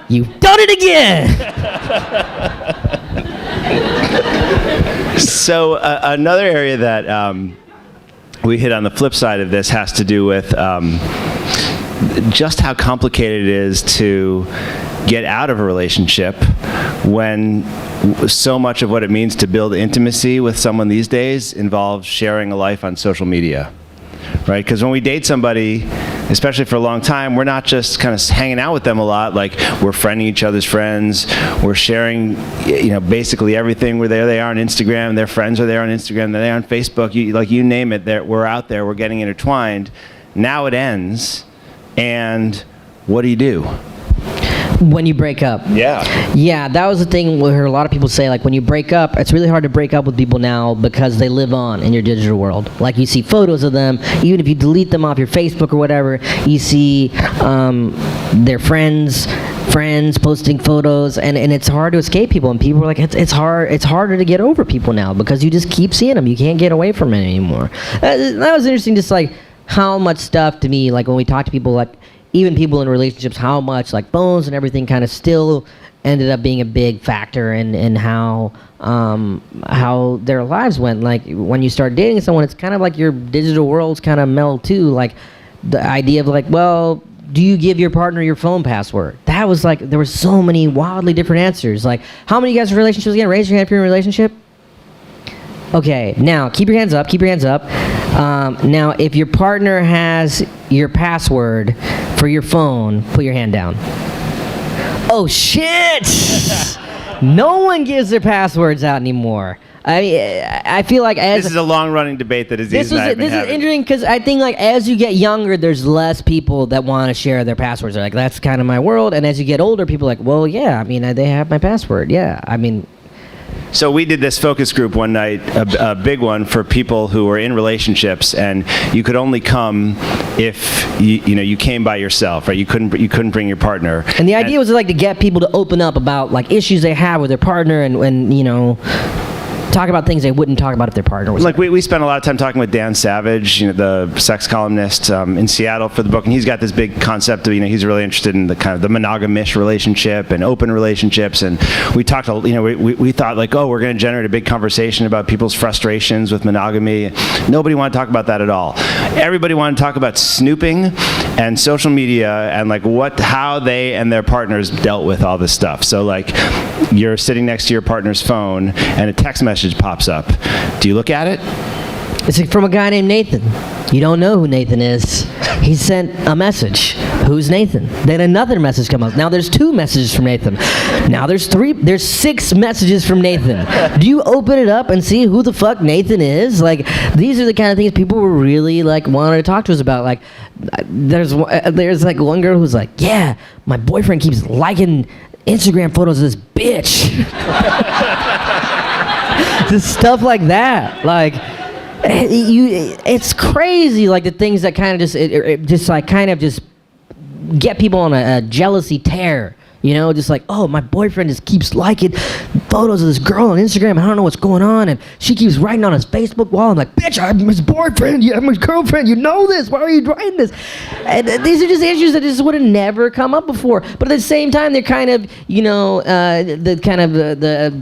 [SPEAKER 2] you've done it again.
[SPEAKER 1] So another area that we hit on the flip side of this has to do with just how complicated it is to get out of a relationship when so much of what it means to build intimacy with someone these days involves sharing a life on social media, right? Because when we date somebody, especially for a long time, we're not just kind of hanging out with them a lot, like we're friending each other's friends, we're sharing, basically everything. We're there, they are on Instagram, their friends are there on Instagram, they're there on Facebook, you name it, we're out there, we're getting intertwined. Now it ends, and what do you do?
[SPEAKER 2] When you break up. Yeah, that was the thing where a lot of people say, like, when you break up, it's really hard to break up with people now because they live on in your digital world. Like, you see photos of them, even if you delete them off your Facebook or whatever, you see their friends posting photos, and it's hard to escape people, and people are like, it's harder to get over people now because you just keep seeing them. You can't get away from it anymore. That was interesting, just like how much stuff to me, like when we talk to people, like even people in relationships, how much like phones and everything kind of still ended up being a big factor in how their lives went. Like when you start dating someone, it's kind of like your digital worlds kind of meld too. Like the idea of like, well, do you give your partner your phone password? That was like, there were so many wildly different answers. Like, how many of you guys are in relationships again? Raise your hand if you're in a relationship. Okay, now keep your hands up. Now, if your partner has your password for your phone, put your hand down. Oh, shit! No one gives their passwords out anymore. I feel like
[SPEAKER 1] this is a long-running debate that Aziz and I have been having.
[SPEAKER 2] This is interesting because I think like as you get younger, there's less people that want to share their passwords. They're like, that's kind of my world. And as you get older, people are like, well, yeah, I mean, they have my password. Yeah, I mean.
[SPEAKER 1] So we did this focus group one night, a big one for people who were in relationships, and you could only come if you came by yourself, right? You couldn't bring your partner.
[SPEAKER 2] And the idea was like to get people to open up about like issues they have with their partner, and talk about things they wouldn't talk about if their partner was
[SPEAKER 1] like
[SPEAKER 2] there.
[SPEAKER 1] we spent a lot of time talking with Dan Savage, the sex columnist in Seattle for the book, and he's got this big concept of he's really interested in the kind of the monogamish relationship and open relationships, and we talked we thought like, oh, we're going to generate a big conversation about people's frustrations with monogamy. Nobody wanted to talk about that at all. Everybody wanted to talk about snooping and social media and like how they and their partners dealt with all this stuff. So like you're sitting next to your partner's phone and a text message pops up. Do you look at it?
[SPEAKER 2] It's like from a guy named Nathan. You don't know who Nathan is. He sent a message. Who's Nathan? Then another message comes up. Now there's 2 messages from Nathan. Now there's 3. There's 6 messages from Nathan. Do you open it up and see who the fuck Nathan is? Like, these are the kind of things people were really like wanting to talk to us about. Like, there's like one girl who's like, yeah, my boyfriend keeps liking Instagram photos of this bitch. Just stuff like that. Like, it's crazy. Like the things that kind of just get people on a jealousy tear. Just like, oh, my boyfriend just keeps liking photos of this girl on Instagram. I don't know what's going on, and she keeps writing on his Facebook wall. I'm like, bitch, I'm his boyfriend. I'm his girlfriend. You know this. Why are you writing this? And these are just issues that just would have never come up before. But at the same time, they're kind of, the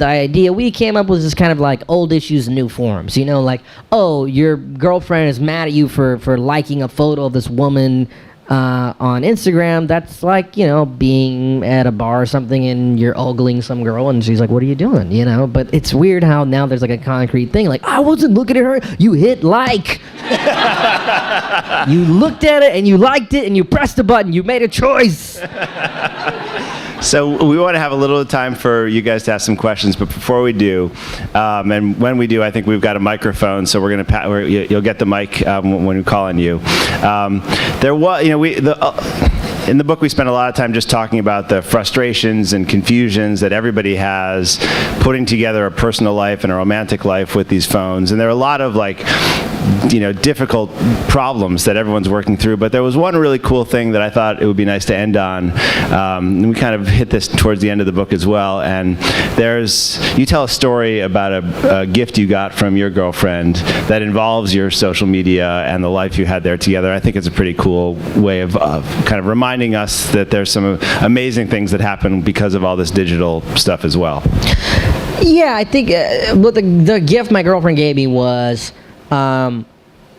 [SPEAKER 2] idea we came up with is kind of like old issues in new forms. Like, oh, your girlfriend is mad at you for liking a photo of this woman on Instagram. That's like, being at a bar or something and you're ogling some girl and she's like, what are you doing? But it's weird how now there's like a concrete thing. Like, I wasn't looking at her. You hit like. You looked at it and you liked it and you pressed the button. You made a choice.
[SPEAKER 1] So we want to have a little time for you guys to ask some questions, but before we do, and when we do, I think we've got a microphone, so we're going to you'll get the mic when we call on you. There was, in the book, we spent a lot of time just talking about the frustrations and confusions that everybody has putting together a personal life and a romantic life with these phones, and there are a lot of like, difficult problems that everyone's working through. But there was one really cool thing that I thought it would be nice to end on. And we kind of hit this towards the end of the book as well. And you tell a story about a gift you got from your girlfriend that involves your social media and the life you had there together. I think it's a pretty cool way of kind of reminding us that there's some amazing things that happen because of all this digital stuff as well.
[SPEAKER 2] Yeah, I think the gift my girlfriend gave me was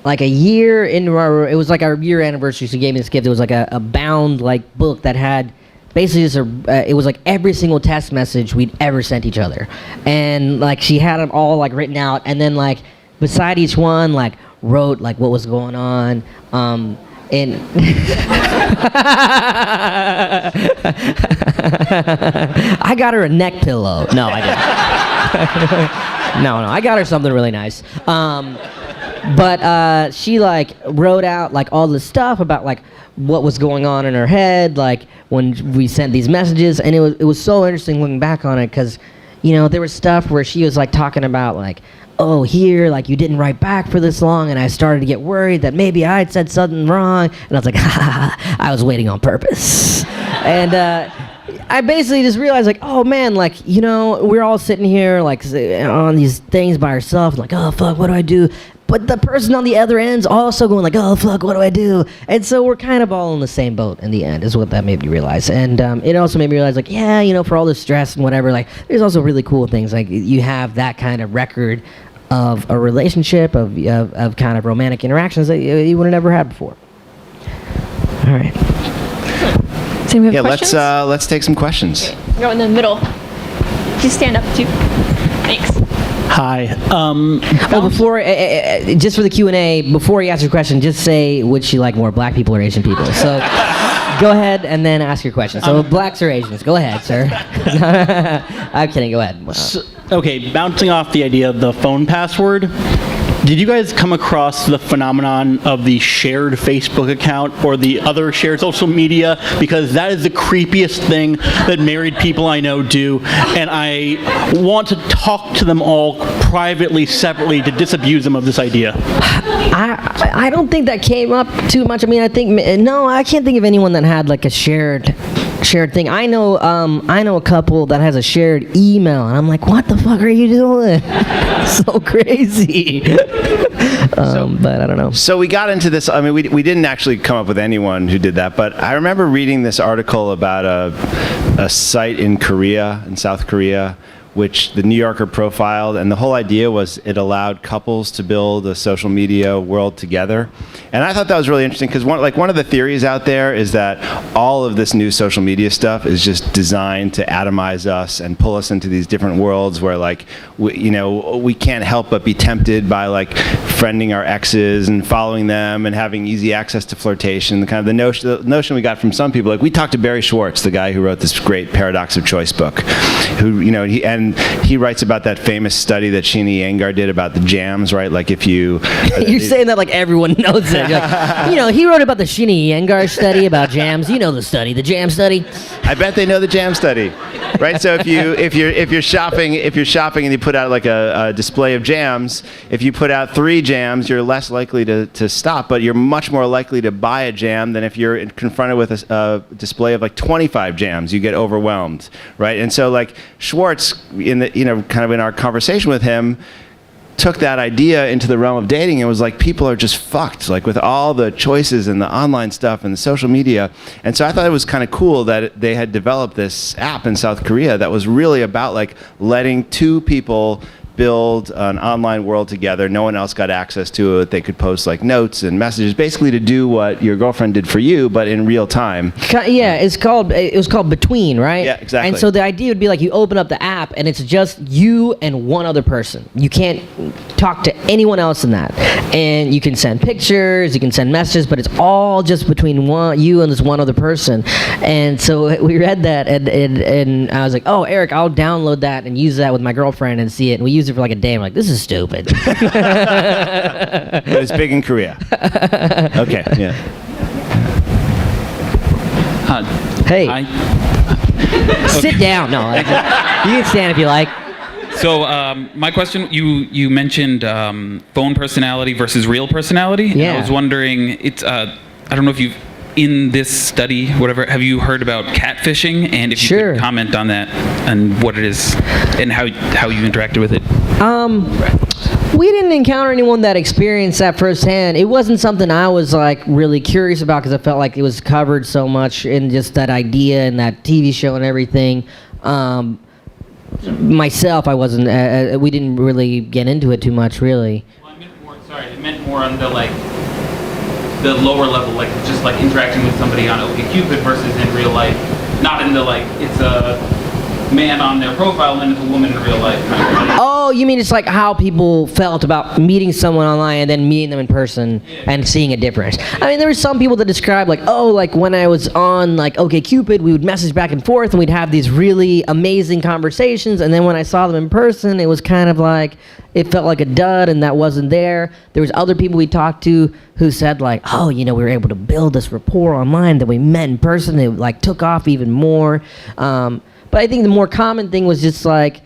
[SPEAKER 2] like a year into it was like our year anniversary. She gave me this gift. It was like a bound like book that had basically just it was like every single text message we'd ever sent each other, and like she had them all like written out, and then like beside each one like wrote like what was going on. And I got her a neck pillow. No, I didn't. No, I got her something really nice. But she like wrote out like all this stuff about like what was going on in her head, like when we sent these messages, and it was so interesting looking back on it, because there was stuff where she was like talking about like, oh, here, like you didn't write back for this long, and I started to get worried that maybe I had said something wrong, and I was like, I was waiting on purpose. And I basically just realized like, oh man, like, we're all sitting here like on these things by ourselves, like, oh fuck, what do I do? But the person on the other end's also going like, oh fuck, what do I do? And so we're kind of all in the same boat in the end, is what that made me realize. And it also made me realize like, yeah, for all the stress and whatever, like there's also really cool things. Like you have that kind of record of a relationship, of kind of romantic interactions that you would have never had before. All right.
[SPEAKER 3] So we have questions?
[SPEAKER 1] Let's take some questions.
[SPEAKER 3] Okay. Go in the middle. Just stand up too. Thanks.
[SPEAKER 4] Hi.
[SPEAKER 2] Before, just for the Q&A, before you ask your question, just say, would she like more black people or Asian people? So go ahead and then ask your question. So blacks or Asians? Go ahead, sir. I'm kidding. Go ahead.
[SPEAKER 4] Okay, bouncing off the idea of the phone password, Did you guys come across the phenomenon of the shared Facebook account or the other shared social media? Because that is the creepiest thing that married people I know do, and I want to talk to them all privately, separately, to disabuse them of this idea.
[SPEAKER 2] I don't think that came up too much. I mean, I can't think of anyone that had like a shared thing. I know a couple that has a shared email, and I'm like, what the fuck are you doing? So crazy. But I don't know.
[SPEAKER 1] So we got into this. I mean, we didn't actually come up with anyone who did that, but I remember reading this article about a site in South Korea, which the New Yorker profiled, and the whole idea was it allowed couples to build a social media world together. And I thought that was really interesting because one of the theories out there is that all of this new social media stuff is just designed to atomize us and pull us into these different worlds where we can't help but be tempted by like friending our exes and following them and having easy access to flirtation. The notion we got from some people, like we talked to Barry Schwartz, the guy who wrote this great Paradox of Choice book, who he writes about that famous study that Sheena Iyengar did about the jams, right? Like if you...
[SPEAKER 2] You're saying that like everyone knows it. Like, he wrote about the Sheena Iyengar study about jams. You know the study, the jam study.
[SPEAKER 1] I bet they know the jam study, right? So if you're shopping and you put out like a display of jams, if you put out 3 jams, you're less likely to stop, but you're much more likely to buy a jam than if you're confronted with a display of like 25 jams. You get overwhelmed, right? And so like Schwartz, kind of in our conversation with him, took that idea into the realm of dating and was like, people are just fucked, like with all the choices and the online stuff and the social media. And so I thought it was kind of cool that they had developed this app in South Korea that was really about like letting 2 people build an online world together. No one else got access to it. They could post like notes and messages, basically to do what your girlfriend did for you, but in real time.
[SPEAKER 2] Yeah, it was called Between, right?
[SPEAKER 1] Yeah, exactly.
[SPEAKER 2] And so the idea would be like you open up the app and it's just you and one other person. You can't talk to anyone else in that. And you can send pictures, you can send messages, but it's all just between you and this one other person. And so we read that and I was like, oh, Eric, I'll download that and use that with my girlfriend and see it. And we used it for like a day. I'm like, this is stupid.
[SPEAKER 1] But it's big in Korea. Okay, yeah.
[SPEAKER 2] Hey.
[SPEAKER 5] Hi.
[SPEAKER 2] Sit down. No, you can stand if you like.
[SPEAKER 5] So my question, you mentioned phone personality versus real personality.
[SPEAKER 2] Yeah.
[SPEAKER 5] And I was wondering, I don't know if you've, in this study, whatever, have you heard about catfishing? And if you could comment on that and what it is and how you interacted with it.
[SPEAKER 2] We didn't encounter anyone that experienced that firsthand. It wasn't something I was like really curious about because I felt like it was covered so much in just that idea and that TV show and everything. Myself, I wasn't. We didn't really get into it too much, really.
[SPEAKER 5] Well, it meant more on the the lower level, like just like interacting with somebody on OkCupid versus in real life, not in the like it's a man on their profile and it's a woman in real life.
[SPEAKER 2] Oh, you mean it's like how people felt about meeting someone online and then meeting them in person and seeing a difference. I mean, there were some people that described like, oh, like when I was on like OkCupid, we would message back and forth and we'd have these really amazing conversations, and then when I saw them in person, it was kind of like it felt like a dud and that wasn't there. There was other people we talked to who said like, oh, we were able to build this rapport online that we met in person. It like took off even more. But I think the more common thing was just like,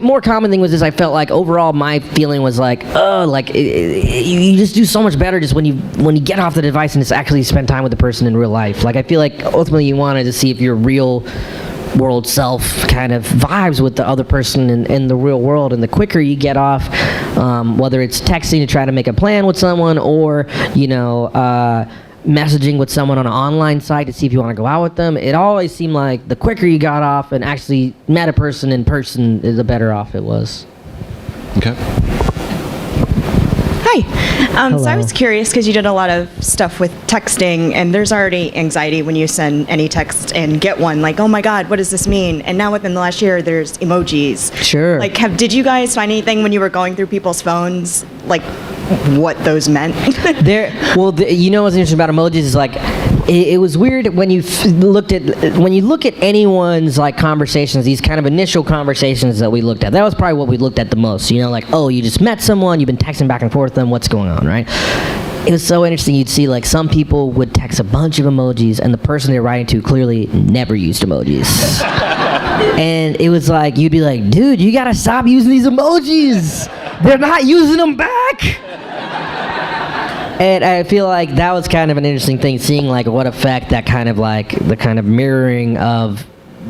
[SPEAKER 2] more common thing was just I felt like overall my feeling was like, oh, like you just do so much better just when you get off the device and just actually spend time with the person in real life. Like I feel like ultimately you wanted to see if your real world self kind of vibes with the other person in the real world, and the quicker you get off, whether it's texting to try to make a plan with someone or messaging with someone on an online site to see if you want to go out with them, it always seemed like the quicker you got off and actually met a person in person, the better off it was.
[SPEAKER 1] Okay.
[SPEAKER 6] Hi. So I was curious because you did a lot of stuff with texting, and there's already anxiety when you send any text and get one, like, oh my God, what does this mean? And now within the last year, there's emojis.
[SPEAKER 2] Sure.
[SPEAKER 6] Like, did you guys find anything when you were going through people's phones, like what those meant?
[SPEAKER 2] What's interesting about emojis is like, it was weird when you look at anyone's like conversations, these kind of initial conversations that we looked at. That was probably what we looked at the most. You know, like, oh, you just met someone, you've been texting back and forth with them, what's going on, right? It was so interesting. You'd see like some people would text a bunch of emojis, and the person they're writing to clearly never used emojis. And it was like, you'd be like, dude, you gotta stop using these emojis. They're not using them back. And I feel like that was kind of an interesting thing, seeing like what effect that kind of like the kind of mirroring of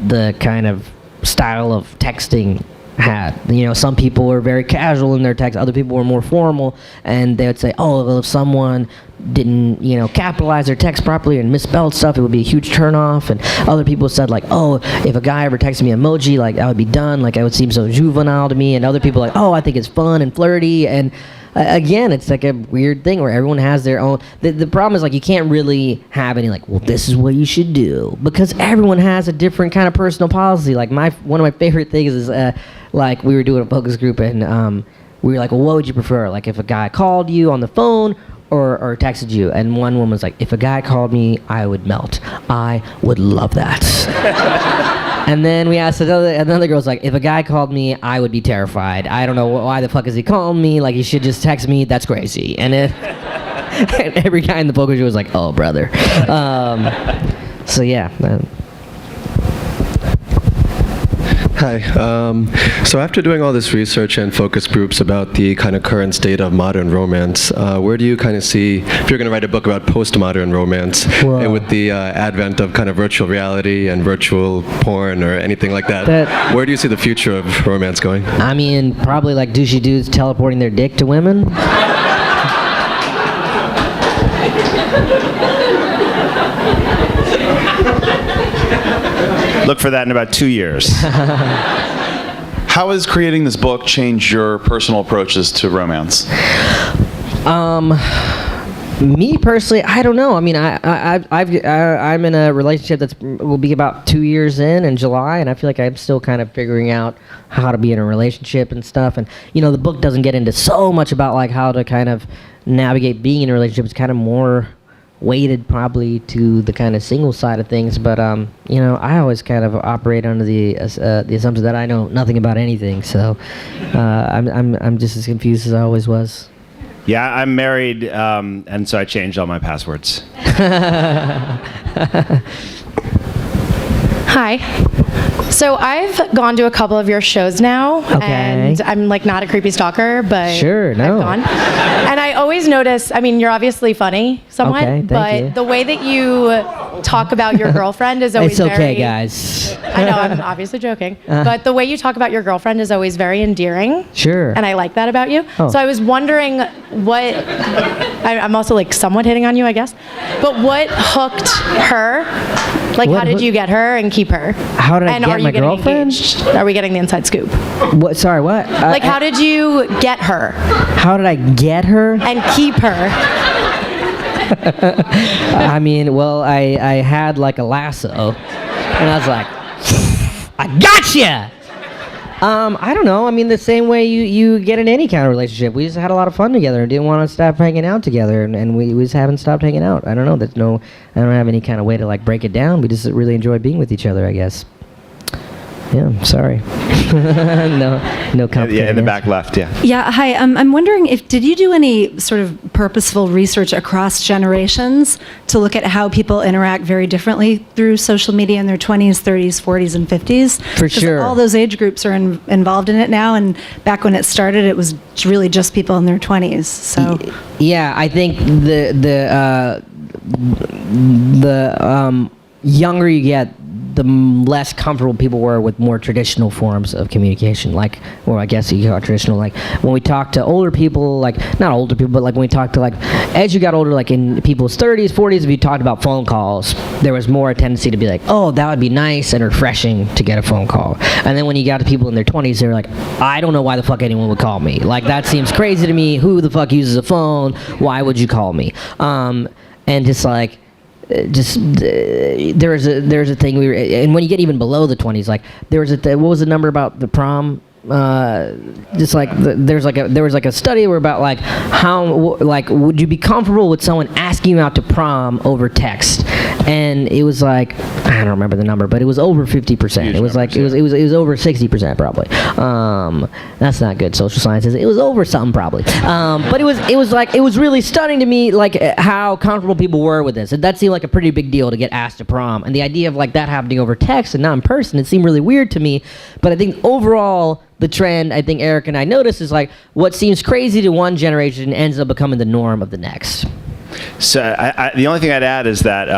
[SPEAKER 2] the kind of style of texting had. You know, some people were very casual in their text, other people were more formal, and they would say, oh, well, if someone didn't, you know, capitalize their text properly and misspelled stuff, it would be a huge turnoff. And other people said like, oh, if a guy ever texted me emoji, like I would be done, like I would seem so juvenile to me. And other people like, oh, I think it's fun and flirty. And again, it's like a weird thing where everyone has their own. The problem is like you can't really have any like, well, this is what you should do, because everyone has a different kind of personal policy. Like one of my favorite things is like we were doing a focus group, and we were like, well, what would you prefer? Like if a guy called you on the phone or texted you, and one woman was like, if a guy called me, I would melt. I would love that. And then we asked another girl's like, if a guy called me, I would be terrified. I don't know why the fuck is he calling me? Like, he should just text me. That's crazy. And and every guy in the focus group was like, oh, brother. So yeah.
[SPEAKER 7] Hi. So after doing all this research and focus groups about the kind of current state of modern romance, where do you kind of see, if you're going to write a book about postmodern romance, and with the advent of kind of virtual reality and virtual porn or anything like that, where do you see the future of romance going?
[SPEAKER 2] I mean, probably like douchey dudes teleporting their dick to women.
[SPEAKER 1] Look for that in about 2 years.
[SPEAKER 8] How has creating this book changed your personal approaches to romance?
[SPEAKER 2] Me personally, I don't know. I mean, I'm in a relationship will be about 2 years in July, and I feel like I'm still kind of figuring out how to be in a relationship and stuff. And you know, the book doesn't get into so much about like how to kind of navigate being in a relationship. It's kind of more weighted probably to the kind of single side of things, but you know, I always kind of operate under the assumption that I know nothing about anything, so I'm just as confused as I always was.
[SPEAKER 1] Yeah, I'm married, and so I changed all my passwords.
[SPEAKER 9] Hi. So I've gone to a couple of your shows now, and I'm like not a creepy stalker, but
[SPEAKER 2] sure, no.
[SPEAKER 9] I've gone. And I always notice, I mean, you're obviously funny somewhat, but the way that you talk about your girlfriend is always
[SPEAKER 2] it's okay, guys.
[SPEAKER 9] I know, I'm obviously joking, but the way you talk about your girlfriend is always very endearing.
[SPEAKER 2] Sure.
[SPEAKER 9] And I like that about you.
[SPEAKER 2] Oh.
[SPEAKER 9] So I was wondering what, I'm also like somewhat hitting on you, I guess, but what hooked her? Like, how did you get her and keep her?
[SPEAKER 2] How did I get my girlfriend?
[SPEAKER 9] Engaged? Are we getting the inside scoop?
[SPEAKER 2] What? Sorry, what?
[SPEAKER 9] Like, how did you get her?
[SPEAKER 2] How did I get her?
[SPEAKER 9] And keep her?
[SPEAKER 2] I mean, well, I had like a lasso, and I was like, I gotcha! I don't know. I mean, the same way you get in any kind of relationship. We just had a lot of fun together and didn't want to stop hanging out together, and we just haven't stopped hanging out. I don't know. I don't have any kind of way to like break it down. We just really enjoy being with each other, I guess. Yeah, sorry. no complicated.
[SPEAKER 1] Yeah, in the back left, yeah.
[SPEAKER 10] Yeah, hi. I'm wondering did you do any sort of purposeful research across generations to look at how people interact very differently through social media in their 20s, 30s, 40s, and 50s?
[SPEAKER 2] For sure.
[SPEAKER 10] All those age groups are involved in it now, and back when it started, it was really just people in their 20s. So.
[SPEAKER 2] Yeah, I think the younger you get, the less comfortable people were with more traditional forms of communication, like, or I guess you call it traditional, like when we talk to older people, like not older people, but like when we talk to like, as you got older, like in people's 30s, 40s, if you talked about phone calls, there was more a tendency to be like, oh, that would be nice and refreshing to get a phone call. And then when you got to people in their 20s, they're like, I don't know why the fuck anyone would call me. Like, that seems crazy to me. Who the fuck uses a phone? Why would you call me? And just like, there's a thing and when you get even below the 20s, like there was what was the number about the prom? Just like there was like a study where about like how like would you be comfortable with someone asking you out to prom over text, and it was like, I don't remember the number, but it was over 50%. It was like it was over 60% probably. That's not good social sciences. It was over something probably. But it was really stunning to me, like how comfortable people were with this. And that seemed like a pretty big deal to get asked to prom, and the idea of like that happening over text and not in person, it seemed really weird to me. But I think overall, the trend I think Eric and I noticed is like what seems crazy to one generation ends up becoming the norm of the next.
[SPEAKER 1] So the only thing I'd add is that,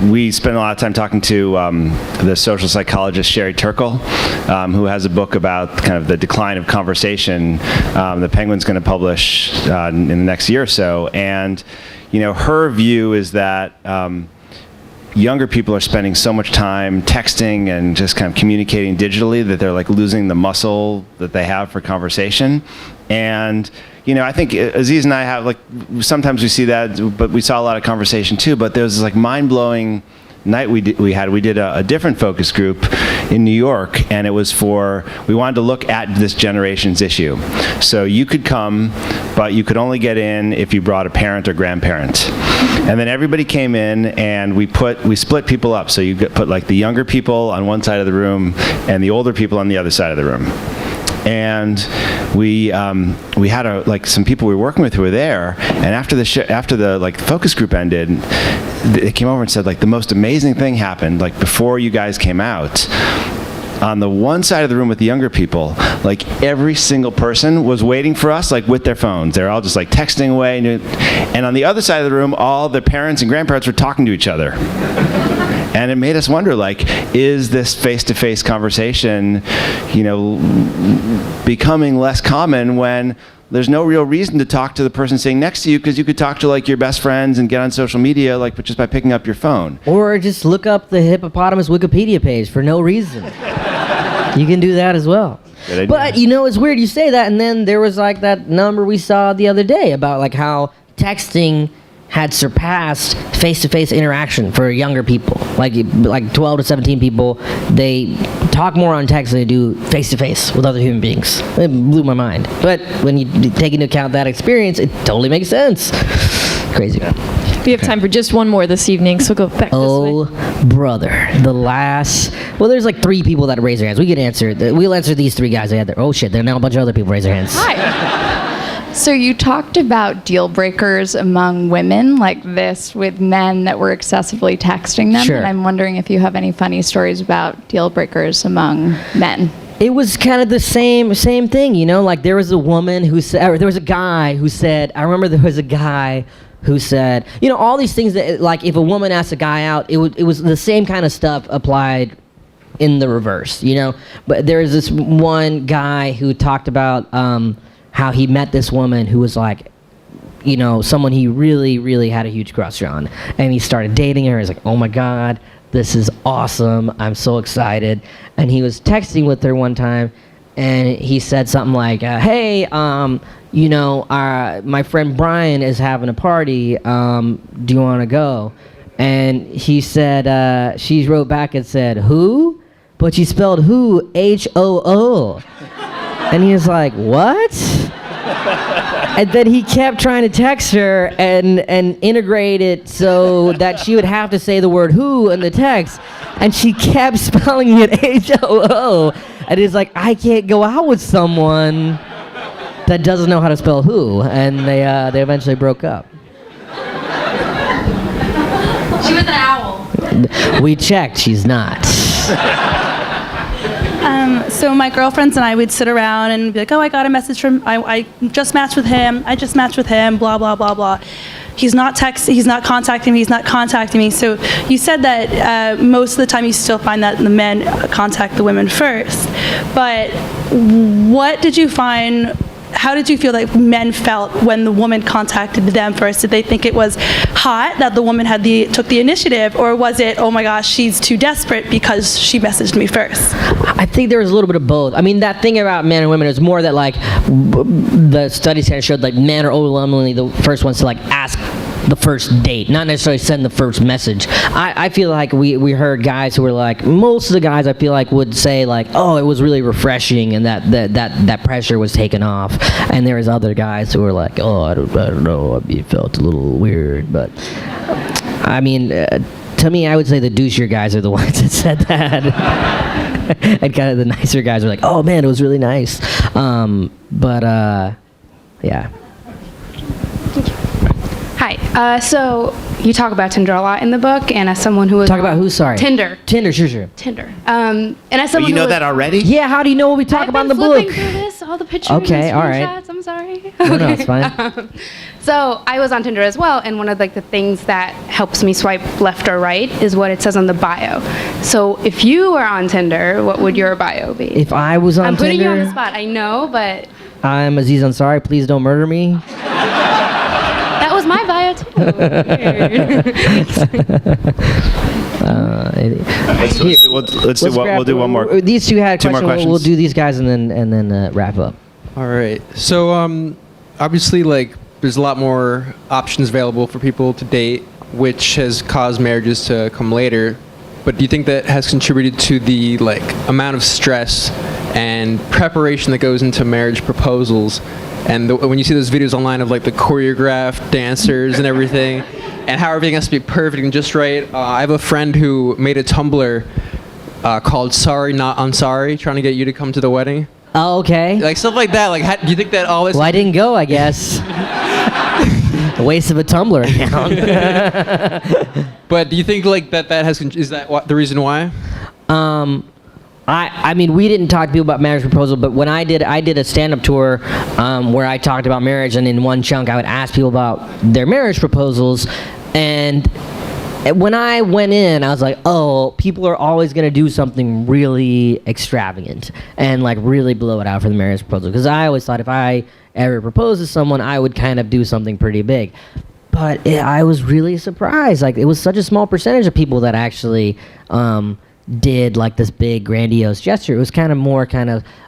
[SPEAKER 1] we spend a lot of time talking to the social psychologist Sherry Turkle, who has a book about kind of the decline of conversation. The Penguin's going to publish in the next year or so. And, her view is that younger people are spending so much time texting and just kind of communicating digitally that they're like losing the muscle that they have for conversation. And I think Aziz and I have, like, sometimes we see that, but we saw a lot of conversation too. But there was this like mind-blowing night we did a different focus group in New York, and it was we wanted to look at this generation's issue. So you could come, but you could only get in if you brought a parent or grandparent. And then everybody came in, and we split people up. So you put like the younger people on one side of the room and the older people on the other side of the room. And we had some people we were working with who were there, and after the focus group ended, they came over and said, like, the most amazing thing happened, like, before you guys came out. On the one side of the room with the younger people, like, every single person was waiting for us, like, with their phones. They're all just like texting away, and on the other side of the room, all the parents and grandparents were talking to each other. And it made us wonder, like, is this face-to-face conversation, becoming less common when there's no real reason to talk to the person sitting next to you, because you could talk to, like, your best friends and get on social media, like, just by picking up your phone.
[SPEAKER 2] Or just look up the hippopotamus Wikipedia page for no reason. You can do that as well. But, it's weird you say that, and then there was, like, that number we saw the other day about, like, how texting had surpassed face-to-face interaction for younger people. Like 12 to 17 people, they talk more on text than they do face-to-face with other human beings. It blew my mind. But when you take into account that experience, it totally makes sense. Crazy.
[SPEAKER 11] We have time for just one more this evening, so go back this way.
[SPEAKER 2] Oh, brother. There's like 3 people that raise their hands. We'll answer these 3 guys. Oh, shit, there are now a bunch of other people raise their hands.
[SPEAKER 12] Hi. So you talked about deal breakers among women like this with men that were excessively texting them.
[SPEAKER 2] Sure.
[SPEAKER 12] And I'm wondering if you have any funny stories about deal breakers among men.
[SPEAKER 2] It was kind of the same thing, like there was a woman who said, or there was a guy who said, I remember there was a guy who said, all these things that, like, if a woman asked a guy out, it was the same kind of stuff applied in the reverse, But there was this one guy who talked about how he met this woman who was like, someone he really, really had a huge crush on. And he started dating her. He's like, oh my God, this is awesome. I'm so excited. And he was texting with her one time, and he said something like, hey, my friend Brian is having a party. Do you want to go? And he said, she wrote back and said, who? But she spelled who, H-O-O. And he was like, what? And then he kept trying to text her and integrate it so that she would have to say the word who in the text. And she kept spelling it H-O-O. And he's like, I can't go out with someone that doesn't know how to spell who. And they eventually broke up.
[SPEAKER 3] She was an owl.
[SPEAKER 2] We checked, she's not.
[SPEAKER 13] So my girlfriends and I would sit around and be like, oh, I got a message from, I just matched with him, blah, blah, blah, blah. He's not contacting me. So you said that most of the time you still find that the men contact the women first. But what did you find, how did you feel like men felt when the woman contacted them first? Did they think it was hot that the woman took the initiative, or was it, oh my gosh, she's too desperate because she messaged me first?
[SPEAKER 2] I think there was a little bit of both. I mean, that thing about men and women is more that, like, the studies kind of showed, like, men are overwhelmingly the first ones to, like, ask the first date, not necessarily send the first message. I feel like we heard guys who were like, most of the guys I feel like would say, like, oh, it was really refreshing, and that pressure was taken off. And there was other guys who were like, oh, I don't know, it felt a little weird. But I mean, to me, I would say the douchier guys are the ones that said that. And kind of the nicer guys are like, oh man, it was really nice. Yeah.
[SPEAKER 14] Hi. So you talk about Tinder a lot in the book, and as someone who was
[SPEAKER 2] Talk about who? Sorry.
[SPEAKER 14] Tinder.
[SPEAKER 2] Tinder, sure.
[SPEAKER 14] Tinder. And as someone
[SPEAKER 1] you know
[SPEAKER 14] who was,
[SPEAKER 1] that already?
[SPEAKER 2] Yeah, how do you know what we talk about in the book?
[SPEAKER 14] I've been flipping through this, all the pictures
[SPEAKER 2] Okay,
[SPEAKER 14] and
[SPEAKER 2] all right.
[SPEAKER 14] screenshots. I'm sorry.
[SPEAKER 2] No, it's fine.
[SPEAKER 14] So I was on Tinder as well, and one of the things that helps me swipe left or right is what it says on the bio. So if you were on Tinder, what would your bio be?
[SPEAKER 2] If I was on
[SPEAKER 14] I'm putting you on
[SPEAKER 2] Tinder,
[SPEAKER 14] the spot. I know, but
[SPEAKER 2] I'm Aziz Ansari. Please don't murder me.
[SPEAKER 14] that was my bio too.
[SPEAKER 1] We'll do one more.
[SPEAKER 2] These two had a
[SPEAKER 1] Two more
[SPEAKER 2] question. We'll
[SPEAKER 1] questions.
[SPEAKER 2] do these guys and then wrap up.
[SPEAKER 15] All right. So obviously, like, there's a lot more options available for people to date, which has caused marriages to come later. But do you think that has contributed to the amount of stress and preparation that goes into marriage proposals? And when you see those videos online of the choreographed dancers and everything, and how everything has to be perfect and just right. I have a friend who made a Tumblr called "Sorry Not Ansari," trying to get you to come to the wedding.
[SPEAKER 2] Oh, okay.
[SPEAKER 15] Stuff like that. Do you think that all this?
[SPEAKER 2] Well, I didn't go, I guess. A waste of a Tumblr account.
[SPEAKER 15] But do you think that has is that the reason why?
[SPEAKER 2] I mean, we didn't talk to people about marriage proposal, but when I did a stand-up tour where I talked about marriage, and in one chunk I would ask people about their marriage proposals, and when I went in, I was like, oh, people are always going to do something really extravagant and really blow it out for the marriage proposal, because I always thought if I ever proposed to someone, I would kind of do something pretty big. But I was really surprised. It was such a small percentage of people that actually did this big grandiose gesture. It was kind of more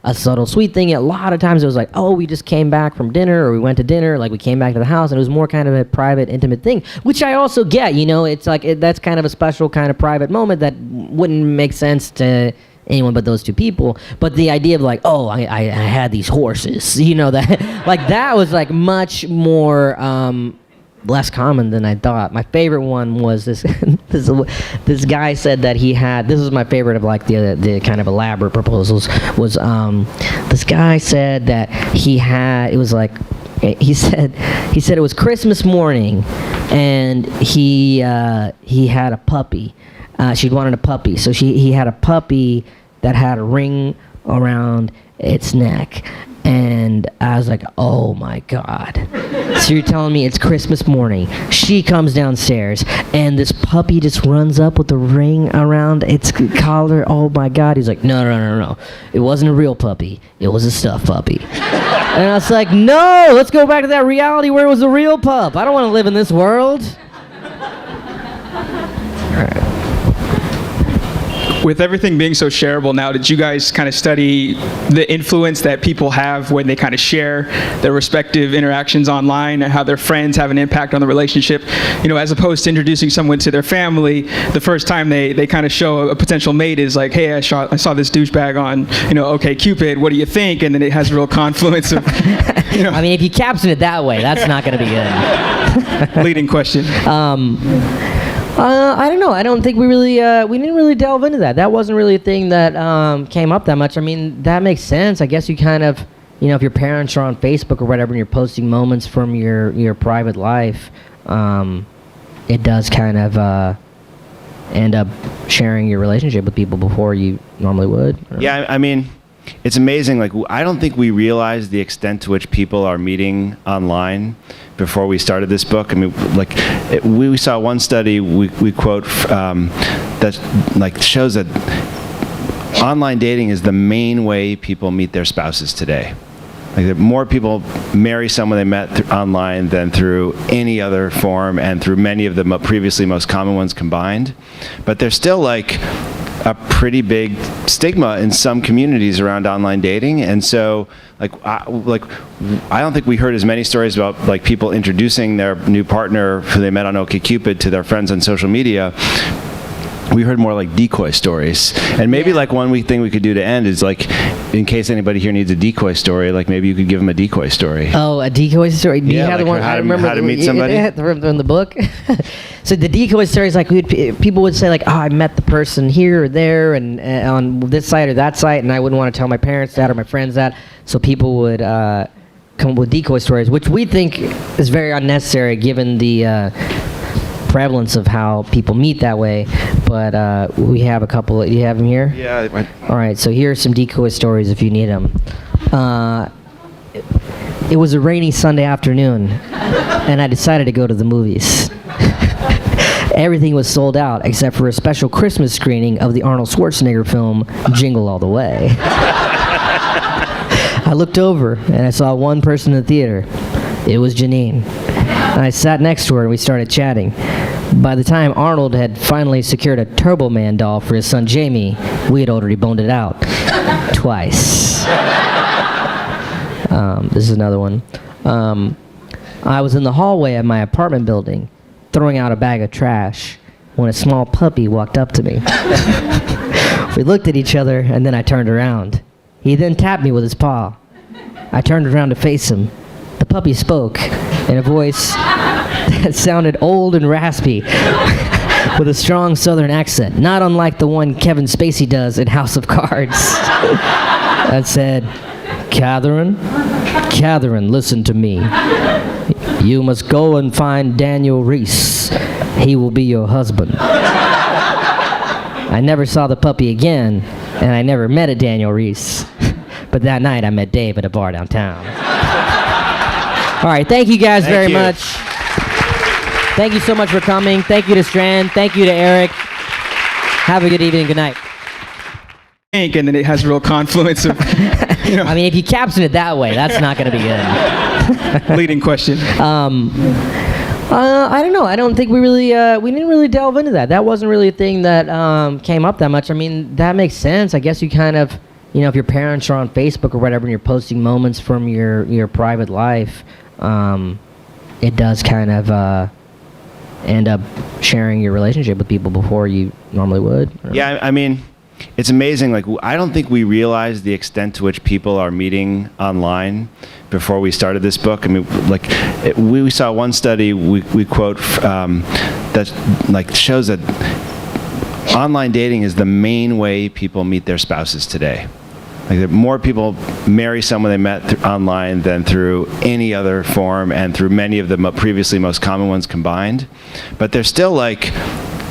[SPEAKER 2] a subtle sweet thing. A lot of times it was oh, we just came back from dinner, or we went to dinner, we came back to the house, and it was more kind of a private, intimate thing, which I also get. It's that's kind of a special kind of private moment that wouldn't make sense to anyone but those two people. But the idea of oh, I had these horses, that was much more less common than I thought. My favorite one was this this guy said that he had, this was my favorite of the kind of elaborate proposals, was this guy said that he had, it was he said it was Christmas morning, and he had a puppy. She'd wanted a puppy, so he had a puppy that had a ring around its neck. And I was like, oh my God. So you're telling me it's Christmas morning. She comes downstairs, and this puppy just runs up with the ring around its collar. Oh my God. He's like, no. It wasn't a real puppy. It was a stuffed puppy. And I was like, no, let's go back to that reality where it was a real pup. I don't want to live in this world. All right.
[SPEAKER 16] With everything being so shareable now, did you guys kind of study the influence that people have when they kind of share their respective interactions online, and how their friends have an impact on the relationship? As opposed to introducing someone to their family, the first time they kind of show a potential mate is hey, I saw this douchebag on, OkCupid, what do you think? And then it has a real confluence of,
[SPEAKER 2] I mean, if you caption it that way, that's not going to be good.
[SPEAKER 16] Leading question.
[SPEAKER 2] I don't know. I don't think we didn't really delve into that. That wasn't really a thing that came up that much. I mean, that makes sense. I guess you kind of, if your parents are on Facebook or whatever and you're posting moments from your private life, it does kind of end up sharing your relationship with people before you normally would.
[SPEAKER 1] Yeah, I mean, it's amazing. I don't think we realize the extent to which people are meeting online before we started this book. I mean, we saw one study we quote that shows that online dating is the main way people meet their spouses today. More people marry someone they met online than through any other form, and through many of the previously most common ones combined. But there's still a pretty big stigma in some communities around online dating, and so I don't think we heard as many stories about people introducing their new partner who they met on OkCupid to their friends on social media. we heard more like decoy stories. And maybe like one thing we could do to end is like, in case anybody here needs a decoy story, like maybe you could give them a decoy story.
[SPEAKER 2] Oh, a decoy story? Do you have the one? I remember
[SPEAKER 1] how to meet somebody?
[SPEAKER 2] In the book. So the decoy stories, like people would say, like, oh, I met the person here or there, and on this site or that site, and I wouldn't want to tell my parents that or my friends that. So people would come up with decoy stories, which we think is very unnecessary given the prevalence of how people meet that way. But we have a couple. Do you have them here?
[SPEAKER 7] Yeah.
[SPEAKER 2] All right. So here are some decoy stories if you need them. It was a rainy Sunday afternoon, and I decided to go to the movies. Everything was sold out except for a special Christmas screening of the Arnold Schwarzenegger film Jingle All the Way. I looked over and I saw one person in the theater. It was Janine. And I sat next to her and we started chatting. By the time Arnold had finally secured a Turbo Man doll for his son Jamie, we had already boned it out. Twice. This is another one. I was in the hallway of my apartment building, throwing out a bag of trash, when a small puppy walked up to me. We looked at each other, and then I turned around. He then tapped me with his paw. I turned around to face him. The puppy spoke in a voice that sounded old and raspy, with a strong southern accent, not unlike the one Kevin Spacey does in House of Cards. That said, Catherine, listen to me. You must go and find Daniel Reese. He will be your husband. I never saw the puppy again, and I never met a Daniel Reese. But that night I met Dave at a bar downtown. All right, thank you guys very much. Thank you so much for coming. Thank you to Strand. Thank you to Eric. Have a good evening. Good night.
[SPEAKER 16] And then it has real confluence of, you know.
[SPEAKER 2] I mean, if you caption it that way, that's not going to be good.
[SPEAKER 16] Leading question.
[SPEAKER 2] I don't know. I don't think we didn't really delve into that. That wasn't really a thing that came up that much. I mean, that makes sense. I guess you kind of, you know, if your parents are on Facebook or whatever and you're posting moments from your private life, it does kind of end up sharing your relationship with people before you normally would.
[SPEAKER 1] Yeah, I mean, it's amazing. Like, I don't think we realize the extent to which people are meeting online before we started this book. I mean, like, we saw one study we quote that like shows that online dating is the main way people meet their spouses today. Like, that more people marry someone they met online than through any other form, and through many of the previously most common ones combined. But there's still like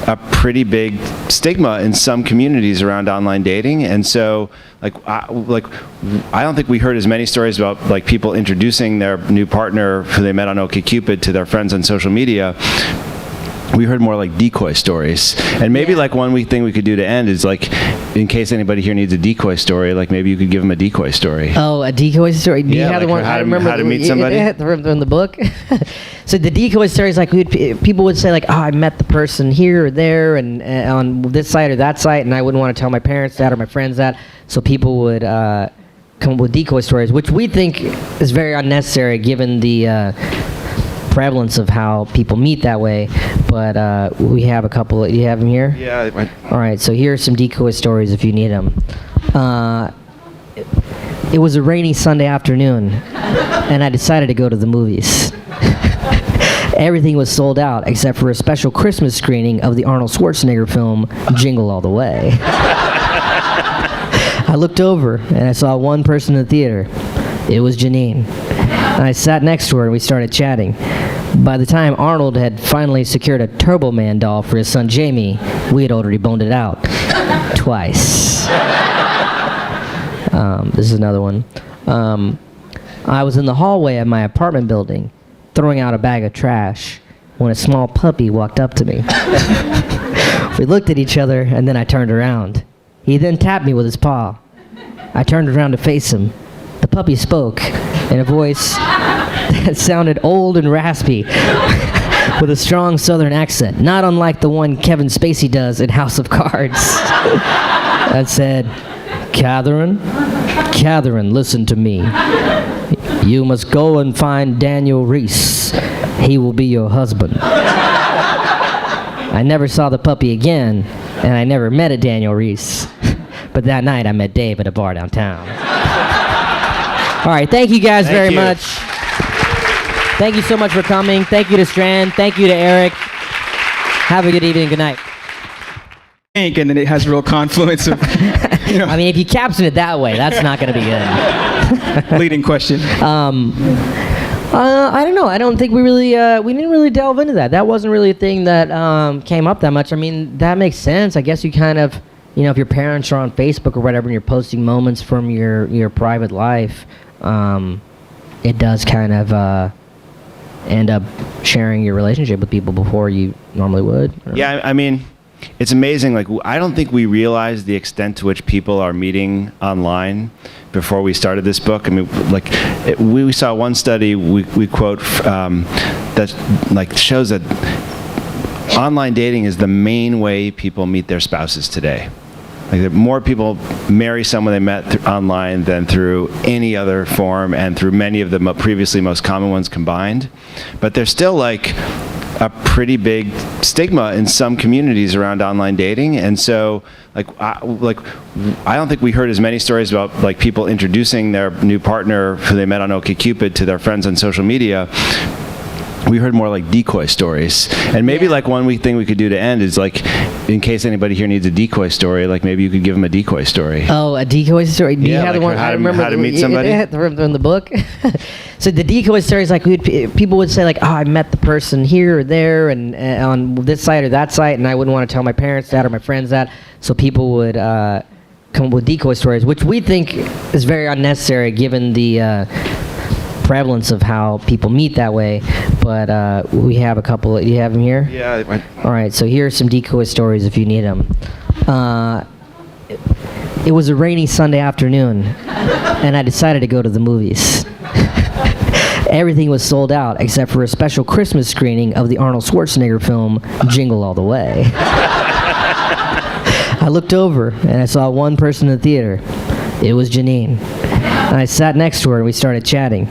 [SPEAKER 1] a pretty big stigma in some communities around online dating, and so I don't think we heard as many stories about like people introducing their new partner who they met on OkCupid to their friends on social media. We heard more like decoy stories. And maybe like one thing we could do to end is like, in case anybody here needs a decoy story, like maybe you could give them a decoy story.
[SPEAKER 2] Oh, a decoy story? Do you have the one?
[SPEAKER 1] I remember how to meet somebody?
[SPEAKER 2] In the book. So the decoy stories, like people would say, like, oh, I met the person here or there, and on this site or that site, and I wouldn't want to tell my parents that or my friends that. So people would come up with decoy stories, which we think is very unnecessary given the prevalence of how people meet that way. But we have a couple. Do you have them here?
[SPEAKER 7] Yeah.
[SPEAKER 2] All right. So here are some decoy stories if you need them. It was a rainy Sunday afternoon, and I decided to go to the movies. Everything was sold out except for a special Christmas screening of the Arnold Schwarzenegger film Jingle All the Way. I looked over and I saw one person in the theater. It was Janine. And I sat next to her and we started chatting. By the time Arnold had finally secured a Turbo Man doll for his son Jamie, we had already boned it out. Twice. This is another one. I was in the hallway of my apartment building, throwing out a bag of trash, when a small puppy walked up to me. We looked at each other, and then I turned around. He then tapped me with his paw. I turned around to face him. The puppy spoke in a voice that sounded old and raspy, with a strong southern accent, not unlike the one Kevin Spacey does in House of Cards. That said, Catherine, listen to me. You must go and find Daniel Reese. He will be your husband. I never saw the puppy again, and I never met a Daniel Reese. But that night I met Dave at a bar downtown. All right, thank you guys very much. Thank you so much for coming. Thank you to Strand. Thank you to Eric. Have a good evening. Good night.
[SPEAKER 16] And then it has real confluence of,
[SPEAKER 2] I mean, if you caption it that way, that's not going to be good.
[SPEAKER 16] Leading question.
[SPEAKER 2] I don't know. I don't think we didn't really delve into that. That wasn't really a thing that came up that much. I mean, that makes sense. I guess you kind of, if your parents are on Facebook or whatever and you're posting moments from your private life, it does kind of end up sharing your relationship with people before you normally would.
[SPEAKER 1] Yeah, I mean, it's amazing. Like, I don't think we realize the extent to which people are meeting online before we started this book. I mean, like, we saw one study we quote that like shows that online dating is the main way people meet their spouses today. Like, that more people marry someone they met online than through any other form, and through many of the previously most common ones combined. But there's still like a pretty big stigma in some communities around online dating, and so I don't think we heard as many stories about like people introducing their new partner who they met on OkCupid to their friends on social media. We heard more like decoy stories, and maybe like one thing we could do to end is like, in case anybody here needs a decoy story, like maybe you could give them a decoy story.
[SPEAKER 2] Oh, a decoy story? Do you have
[SPEAKER 1] like
[SPEAKER 2] the one? I remember
[SPEAKER 1] how to meet somebody
[SPEAKER 2] from the book. So the decoy stories, like people would say like, oh, I met the person here or there, and on this site or that site, and I wouldn't want to tell my parents that or my friends that. So people would come up with decoy stories, which we think is very unnecessary given the prevalence of how people meet that way. But we have a couple. You have them here?
[SPEAKER 1] Yeah.
[SPEAKER 2] All right, so here are some decoy stories if you need them. It was a rainy Sunday afternoon, and I decided to go to the movies. Everything was sold out except for a special Christmas screening of the Arnold Schwarzenegger film Jingle All the Way. I looked over, and I saw one person in the theater. It was Janine. And I sat next to her, and we started chatting.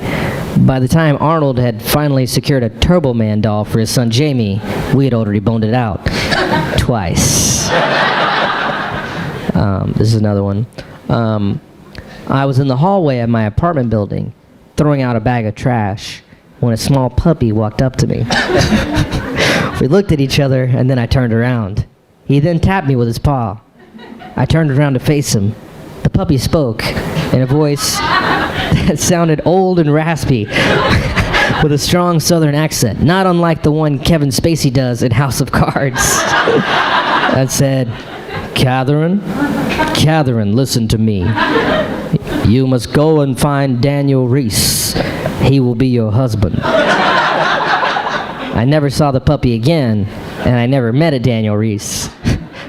[SPEAKER 2] By the time Arnold had finally secured a Turbo Man doll for his son Jamie, we had already boned it out. Twice. This is another one. I was in the hallway of my apartment building, throwing out a bag of trash, when a small puppy walked up to me. We looked at each other, and then I turned around. He then tapped me with his paw. I turned around to face him. The puppy spoke in a voice that sounded old and raspy, with a strong southern accent, not unlike the one Kevin Spacey does in House of Cards. That said, Catherine, listen to me. You must go and find Daniel Reese. He will be your husband. I never saw the puppy again, and I never met a Daniel Reese.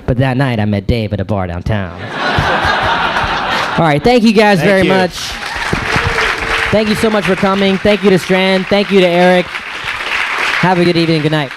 [SPEAKER 2] But that night I met Dave at a bar downtown. All right, thank you guys very much. Thank you so much for coming. Thank you to Strand. Thank you to Eric. Have a good evening. Good night.